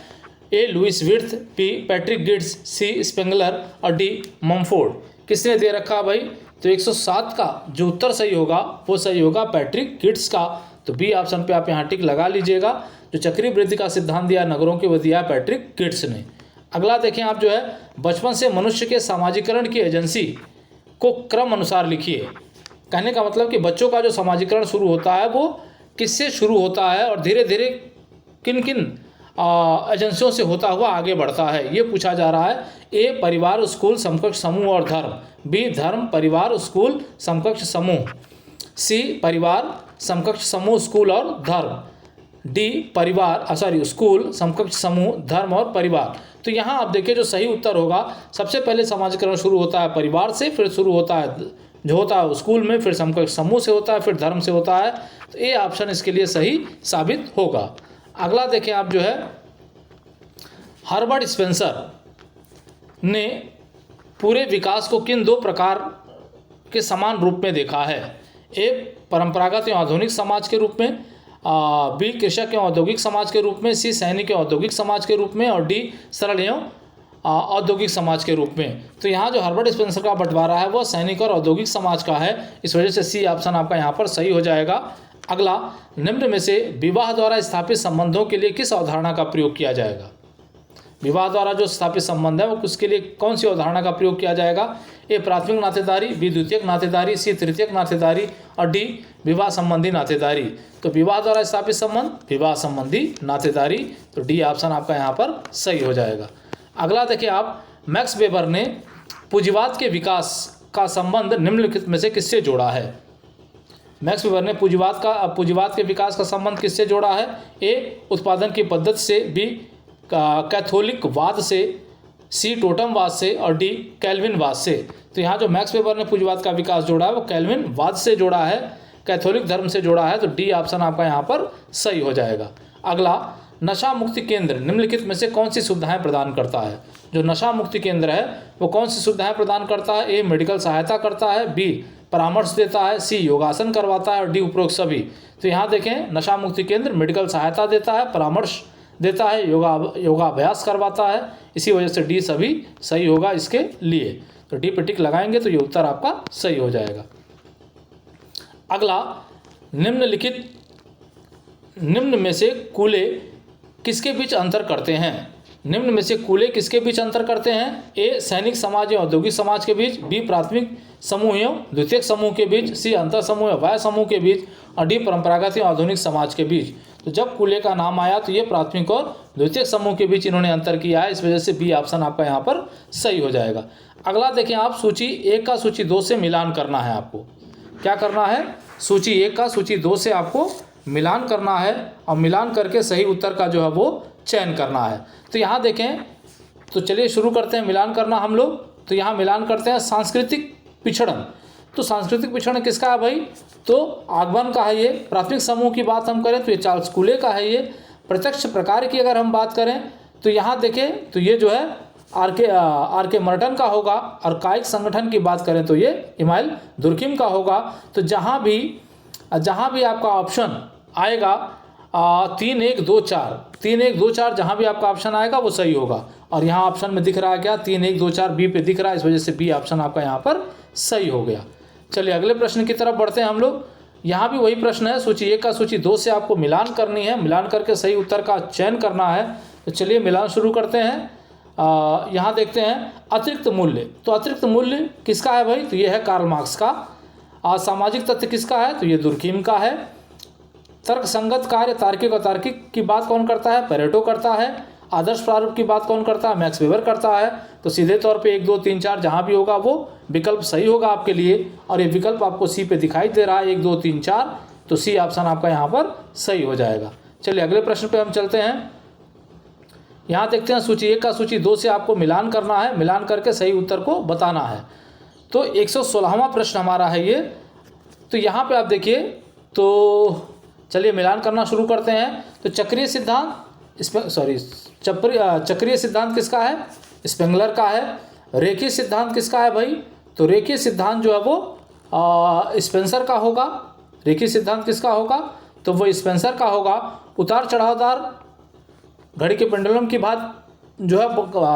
ए लुइस विर्थ, बी पैट्रिक गिड्स, सी स्पेंगलर और डी ममफोर्ड। किसने दे रखा भाई? तो 107 का जो उत्तर सही होगा वो सही होगा पैट्रिक गिड्स का। तो बी ऑप्शन पे आप यहाँ टिक लगा लीजिएगा। जो चक्रीय वृद्धि का सिद्धांत दिया नगरों की, वो दिया पैट्रिक गिड्स ने। अगला देखें आप, जो है बचपन से मनुष्य के सामाजिकरण की एजेंसी को क्रम अनुसार लिखिए। कहने का मतलब कि बच्चों का जो सामाजिकरण शुरू होता है वो किससे शुरू होता है और धीरे धीरे किन किन एजेंसियों से होता हुआ आगे बढ़ता है, ये पूछा जा रहा है। ए परिवार, स्कूल, समकक्ष समूह और धर्म, बी धर्म, परिवार, स्कूल, समकक्ष समूह, सी परिवार, समकक्ष समूह, स्कूल और धर्म, डी परिवार स्कूल, समकक्ष समूह, धर्म और परिवार। तो यहाँ आप देखिए जो सही उत्तर होगा, सबसे पहले समाजीकरण शुरू होता है परिवार से, फिर शुरू होता है जो होता है स्कूल में, फिर समकक्ष समूह से होता है, फिर धर्म से होता है। तो ए ऑप्शन इसके लिए सही साबित होगा। अगला देखें आप, जो है हर्बर्ट स्पेंसर ने पूरे विकास को किन दो प्रकार के समान रूप में देखा है? ए परंपरागत एवं आधुनिक समाज के रूप में, बी कृषक एवं औद्योगिक समाज के रूप में, सी सैनिक एवं औद्योगिक समाज के रूप में और डी सरल एवं औद्योगिक समाज के रूप में। तो यहाँ जो हर्बर्ट स्पेंसर का बंटवारा है वो सैनिक और औद्योगिक समाज का है, इस वजह से सी ऑप्शन आपका यहाँ पर सही हो जाएगा। अगला, निम्न में से विवाह द्वारा स्थापित संबंधों के लिए किस अवधारणा का प्रयोग किया जाएगा? विवाह द्वारा जो स्थापित संबंध है वो उसके लिए कौन सी अवधारणा का प्रयोग किया जाएगा? ए प्राथमिक नातेदारी, बी द्वितीयक नातेदारी, सी तृतीयक नातेदारी और डी विवाह संबंधी नातेदारी। तो विवाह द्वारा स्थापित संबंध, विवाह संबंधी नातेदारी। तो डी ऑप्शन आपका यहाँ पर सही हो जाएगा। अगला देखिए आप, मैक्स वेबर ने पूंजीवाद के विकास का संबंध निम्नलिखित में से किससे जोड़ा है? मैक्स वेबर ने पूंजीवाद के विकास का संबंध किससे जोड़ा है? ए उत्पादन की पद्धति से, बी कैथोलिकवाद से, सी टोटमवाद से और डी कैल्विनवाद से। तो यहाँ जो मैक्स वेबर ने पूंजीवाद का विकास जोड़ा है वो कैल्विनवाद से जोड़ा है, कैथोलिक धर्म से जोड़ा है। तो डी ऑप्शन आपका यहाँ पर सही हो जाएगा। अगला, नशा मुक्ति केंद्र निम्नलिखित में से कौन सी सुविधाएं प्रदान करता है? जो नशा मुक्ति केंद्र है वो कौन सी सुविधाएं प्रदान करता है? ए मेडिकल सहायता करता है, बी परामर्श देता है, सी योगासन करवाता है और डी उपरोक्त सभी। तो यहाँ देखें, नशा मुक्ति केंद्र मेडिकल सहायता देता है, परामर्श देता है, योगाभ्यास करवाता है, इसी वजह से डी सभी सही होगा इसके लिए। तो डी पे टिक लगाएंगे तो ये उत्तर आपका सही हो जाएगा। अगला, निम्न में से कूले किसके बीच अंतर करते हैं? निम्न में से कूले किसके बीच अंतर करते हैं? ए सैनिक समाज एवं औद्योगिक समाज के बीच, बी प्राथमिक समूह एवं द्वितीयक समूह के बीच, सी अंतर समूह एवं वाह्य समूह के बीच और डी परंपरागत एवं आधुनिक समाज के बीच। तो जब कूले का नाम आया तो ये प्राथमिक और द्वितीयक समूह के बीच इन्होंने अंतर किया है, इस वजह से बी ऑप्शन आपका यहाँ पर सही हो जाएगा। अगला देखें आप, सूची 1 का सूची 2 से मिलान करना है आपको। क्या करना है? सूची 1 का सूची 2 से आपको मिलान करना है और मिलान करके सही उत्तर का जो है वो चयन करना है। तो यहाँ देखें, तो चलिए शुरू करते हैं मिलान करना हम लोग। तो यहाँ मिलान करते हैं सांस्कृतिक पिछड़न। तो सांस्कृतिक पिछड़न किसका है भाई? तो आगमन का है ये। प्राथमिक समूह की बात हम करें तो ये चार्ल्स कूले का है ये। प्रत्यक्ष प्रकार की अगर हम बात करें तो यहाँ देखें तो ये जो है आर के मर्टन का होगा, और कायिक संगठन की बात करें तो ये इमाइल दुर्खिम का होगा। तो जहाँ भी आपका ऑप्शन आएगा 3 1 2 4 3 1 2 4 जहाँ भी आपका ऑप्शन आएगा वो सही होगा। और यहाँ ऑप्शन में दिख रहा है क्या 3 1 2 4 बी पे दिख रहा है, इस वजह से बी ऑप्शन आपका यहाँ पर सही हो गया। चलिए अगले प्रश्न की तरफ बढ़ते हैं हम लोग। यहाँ भी वही प्रश्न है, सूची 1 का सूची 2 से आपको मिलान करनी है, मिलान करके सही उत्तर का चयन करना है। तो चलिए मिलान शुरू करते हैं। यहाँ देखते हैं अतिरिक्त मूल्य। तो अतिरिक्त मूल्य किसका है भाई? तो ये है कार्ल मार्क्स का। सामाजिक तथ्य किसका है? तो ये दुर्खिम का है। तर्क संगत कार्य तार्किक और तार्किक की बात कौन करता है? पेरेटो करता है। आदर्श प्रारूप की बात कौन करता है? मैक्स वेबर करता है। तो सीधे तौर पे 1 2 3 4 जहाँ भी होगा वो विकल्प सही होगा आपके लिए, और ये विकल्प आपको सी पे दिखाई दे रहा है 1 2 3 4, तो सी ऑप्शन आपका यहाँ पर सही हो जाएगा। चलिए अगले प्रश्न पे हम चलते हैं। यहाँ देखते हैं सूची 1 का सूची 2 से आपको मिलान करना है, मिलान करके सही उत्तर को बताना है। तो 116वां प्रश्न हमारा है ये। तो यहाँ पे आप देखिए, तो चलिए मिलान करना शुरू करते हैं। तो चक्रीय सिद्धांत किसका है? स्पेंगलर का है। रेखीय सिद्धांत किसका है भाई? तो रेखीय सिद्धांत जो है वो स्पेंसर का होगा। रेखीय सिद्धांत किसका होगा? तो वो स्पेंसर का होगा। उतार चढ़ावदार घड़ी के पेंडुलम की बात जो है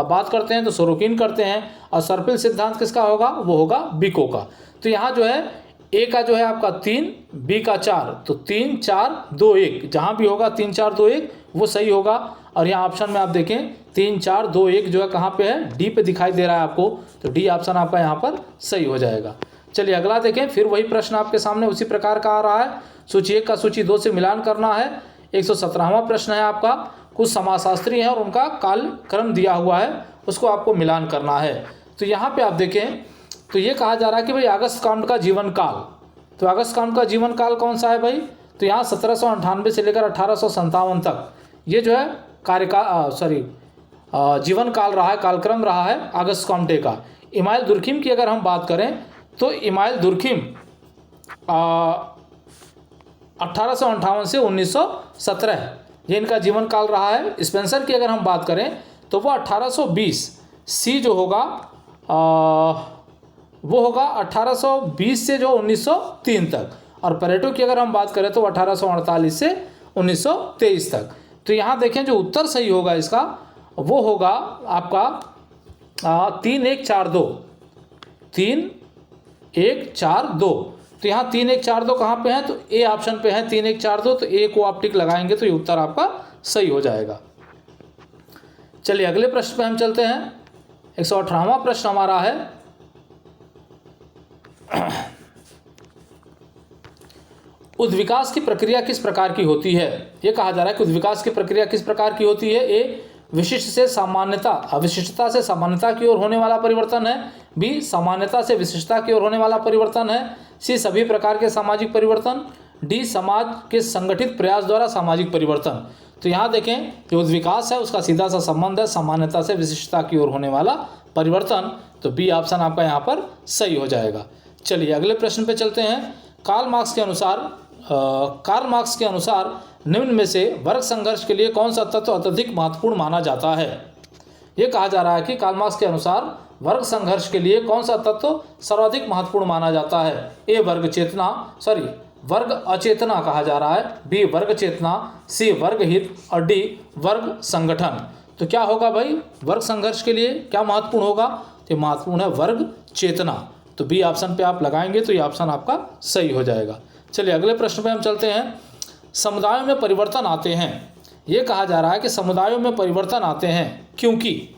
बात करते हैं तो सोरोकिन करते हैं। और सर्पिल सिद्धांत किसका होगा? वो होगा बिको का। तो यहाँ जो है ए का जो है आपका 3, बी का 4, तो 3 4 2 1 जहाँ भी होगा 3 4 2 1 वो सही होगा। और यहाँ ऑप्शन में आप देखें 3 4 2 1 जो है कहाँ पे है? डी पे दिखाई दे रहा है आपको, तो डी ऑप्शन आपका यहाँ पर सही हो जाएगा। चलिए अगला देखें, फिर वही प्रश्न आपके सामने उसी प्रकार का आ रहा है। सूची 1 का सूची 2 से मिलान करना है। 117वां प्रश्न है आपका। कुछ समाजशास्त्री हैं और उनका कालक्रम दिया हुआ है, उसको आपको मिलान करना है। तो यहाँ पे आप देखें तो ये कहा जा रहा है कि भाई अगस्त काउंट का जीवन काल। तो अगस्त काउंट का जीवन काल कौन सा है भाई? तो यहाँ 1798 से लेकर 1857 तक ये जो है जीवन काल रहा है, कालक्रम रहा है अगस्त काउंटे का। इमाइल दुर्खिम की अगर हम बात करें तो इमाइल दुर्खिम 1858 से 1917 ये इनका जीवन काल रहा है। स्पेंसर की अगर हम बात करें तो वो 1820, सी जो होगा वो होगा 1820 से जो 1903 तक। और पेरेटो की अगर हम बात करें तो 1848 से 1923 तक। तो यहाँ देखें जो उत्तर सही होगा इसका वो होगा आपका 3 1 4 2 3 1 4 2। तो यहाँ 3 1 4 2 कहाँ पे है? तो ए ऑप्शन पे है 3 1 4 2, तो ए को आप टिक लगाएंगे तो ये उत्तर आपका सही हो जाएगा। चलिए अगले प्रश्न पे हम चलते हैं। 118वां प्रश्न हमारा है। उद्विकास की प्रक्रिया किस प्रकार की होती है? ये कहा जा रहा है कि उद्विकास की प्रक्रिया किस प्रकार की होती है? ए विशिष्ट से सामान्यता, अविशिष्टता से सामान्यता की ओर होने वाला परिवर्तन है। बी सामान्यता से विशिष्टता की ओर होने वाला परिवर्तन है। सी सभी प्रकार के सामाजिक परिवर्तन। डी समाज के संगठित प्रयास द्वारा सामाजिक परिवर्तन। तो यहाँ देखें जो उद्विकास है उसका सीधा सा संबंध है सामान्यता से विशिष्टता की ओर होने वाला परिवर्तन, तो बी ऑप्शन आपका यहाँ पर सही हो जाएगा। चलिए अगले प्रश्न पे चलते हैं। कार्ल मार्क्स के अनुसार निम्न में से वर्ग संघर्ष के लिए कौन सा तत्व अत्यधिक महत्वपूर्ण माना जाता है? ये कहा जा रहा है कि कार्ल मार्क्स के अनुसार वर्ग संघर्ष के लिए कौन सा तत्व सर्वाधिक महत्वपूर्ण माना जाता है? ए वर्ग अचेतना कहा जा रहा है। बी वर्ग चेतना। सी वर्ग हित। और डी वर्ग संगठन। तो क्या होगा भाई? वर्ग संघर्ष के लिए क्या महत्वपूर्ण होगा? तो महत्वपूर्ण है वर्ग चेतना। तो बी ऑप्शन पे आप लगाएंगे तो ये ऑप्शन आपका सही हो जाएगा। चलिए अगले प्रश्न पे हम चलते हैं। समुदायों में परिवर्तन आते हैं। ये कहा जा रहा है कि समुदायों में परिवर्तन आते हैं क्योंकि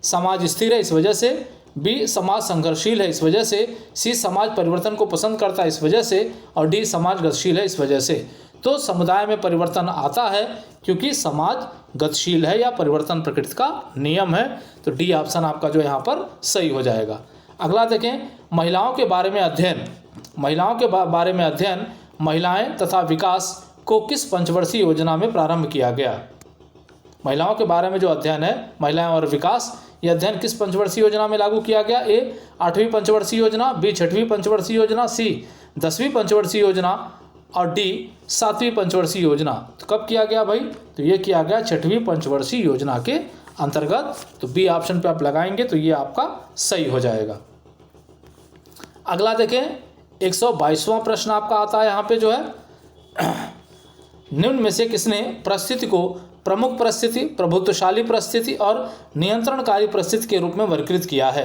समाज स्थिर है इस वजह से। बी समाज संघर्षशील है इस वजह से। सी समाज परिवर्तन को पसंद करता है इस वजह से। और डी समाज गतिशील है इस वजह से। तो समुदाय में परिवर्तन आता है क्योंकि समाज गतिशील है या परिवर्तन प्रकृति का नियम है। तो डी ऑप्शन आपका जो यहाँ पर सही हो जाएगा। अगला देखें, महिलाओं के बारे में अध्ययन। महिलाएं तथा विकास को किस पंचवर्षीय योजना में प्रारंभ किया गया? महिलाओं के बारे में जो अध्ययन है, महिलाएं और विकास, यह अध्ययन किस पंचवर्षीय योजना में लागू किया गया? ए 8वीं पंचवर्षीय योजना। बी 6वीं पंचवर्षीय योजना। सी 10वीं पंचवर्षीय योजना। और डी 7वीं पंचवर्षीय योजना। तो कब किया गया भाई? तो ये किया गया 6वीं पंचवर्षीय योजना के अंतर्गत। तो बी ऑप्शन पे आप लगाएंगे तो ये आपका सही हो जाएगा। अगला देखें 122वां प्रश्न आपका आता है यहाँ पे जो है निम्न में से किसने परिस्थिति को प्रमुख परिस्थिति, प्रभुत्वशाली परिस्थिति और नियंत्रणकारी परिस्थिति के रूप में वर्गीकृत किया है?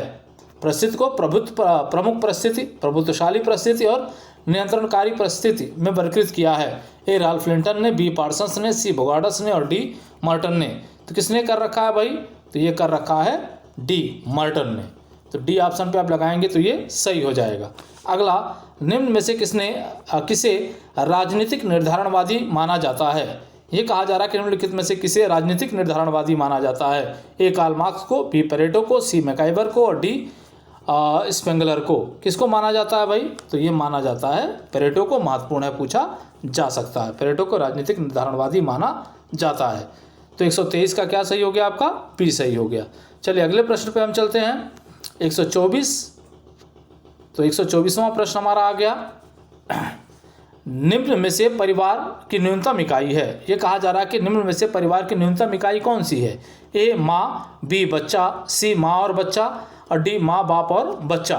परिस्थिति को प्रमुख परिस्थिति, प्रभुत्वशाली परिस्थिति और नियंत्रणकारी परिस्थिति में वर्गीकृत किया है। ए राल्फ लिंटन ने, बी पार्सन्स ने, सी बोगार्ड्स ने और डी मर्टन ने। तो किसने कर रखा है भाई? तो ये कर रखा है डी मर्टन ने। तो डी ऑप्शन पे आप लगाएंगे तो ये सही हो जाएगा। अगला निम्न में से किसे राजनीतिक निर्धारणवादी माना जाता है? ये कहा जा रहा है कि निम्नलिखित में से किसे राजनीतिक निर्धारणवादी माना जाता है? ए कार्ल मार्क्स को, बी पेरेटो को, सी मैकाइवर को और डी स्पेंगलर को। किसको माना जाता है भाई? तो ये माना जाता है पेरेटो को। महत्वपूर्ण है, पूछा जा सकता है। पेरेटो को राजनीतिक निर्धारणवादी माना जाता है। तो 123 का क्या सही हो गया आपका? बी सही हो गया। चलिए अगले प्रश्न पे हम चलते हैं 124। तो 124वां प्रश्न हमारा आ गया निम्न में से परिवार की न्यूनतम इकाई है। ये कहा जा रहा है कि निम्न में से परिवार की न्यूनतम इकाई कौन सी है? ए माँ, बी बच्चा, सी माँ और बच्चा और डी माँ बाप और बच्चा।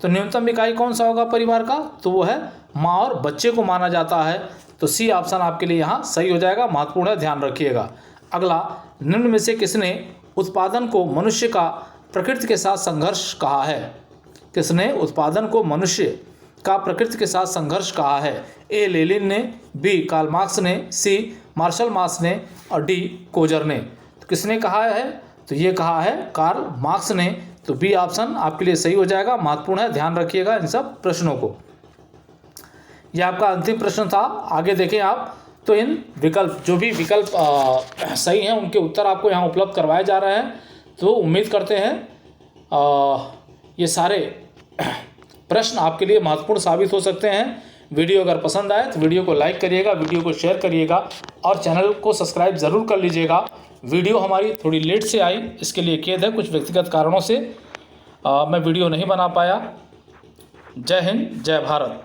तो न्यूनतम इकाई कौन सा होगा परिवार का? तो वो है माँ और बच्चे को माना जाता है। तो सी ऑप्शन आपके लिए यहाँ सही हो जाएगा। महत्वपूर्ण है, ध्यान रखिएगा। अगला निम्न में से किसने उत्पादन को मनुष्य का प्रकृति के साथ संघर्ष कहा है? किसने उत्पादन को मनुष्य का प्रकृति के साथ संघर्ष कहा है? ए लेनिन ने, बी कार्ल मार्क्स ने, सी मार्शल मार्क्स ने और डी कोजर ने। तो किसने कहा है? तो ये कहा है कार्ल मार्क्स ने। तो बी ऑप्शन आपके लिए सही हो जाएगा। महत्वपूर्ण है, ध्यान रखिएगा इन सब प्रश्नों को। यह आपका अंतिम प्रश्न था। आगे देखें आप तो इन विकल्प, जो भी विकल्प सही हैं उनके उत्तर आपको यहाँ उपलब्ध करवाए जा रहे हैं। तो उम्मीद करते हैं ये सारे प्रश्न आपके लिए महत्वपूर्ण साबित हो सकते हैं। वीडियो अगर पसंद आए तो वीडियो को लाइक करिएगा, वीडियो को शेयर करिएगा और चैनल को सब्सक्राइब ज़रूर कर लीजिएगा। वीडियो हमारी थोड़ी लेट से आई, इसके लिए खेद है। कुछ व्यक्तिगत कारणों से मैं वीडियो नहीं बना पाया। जय हिंद, जय भारत।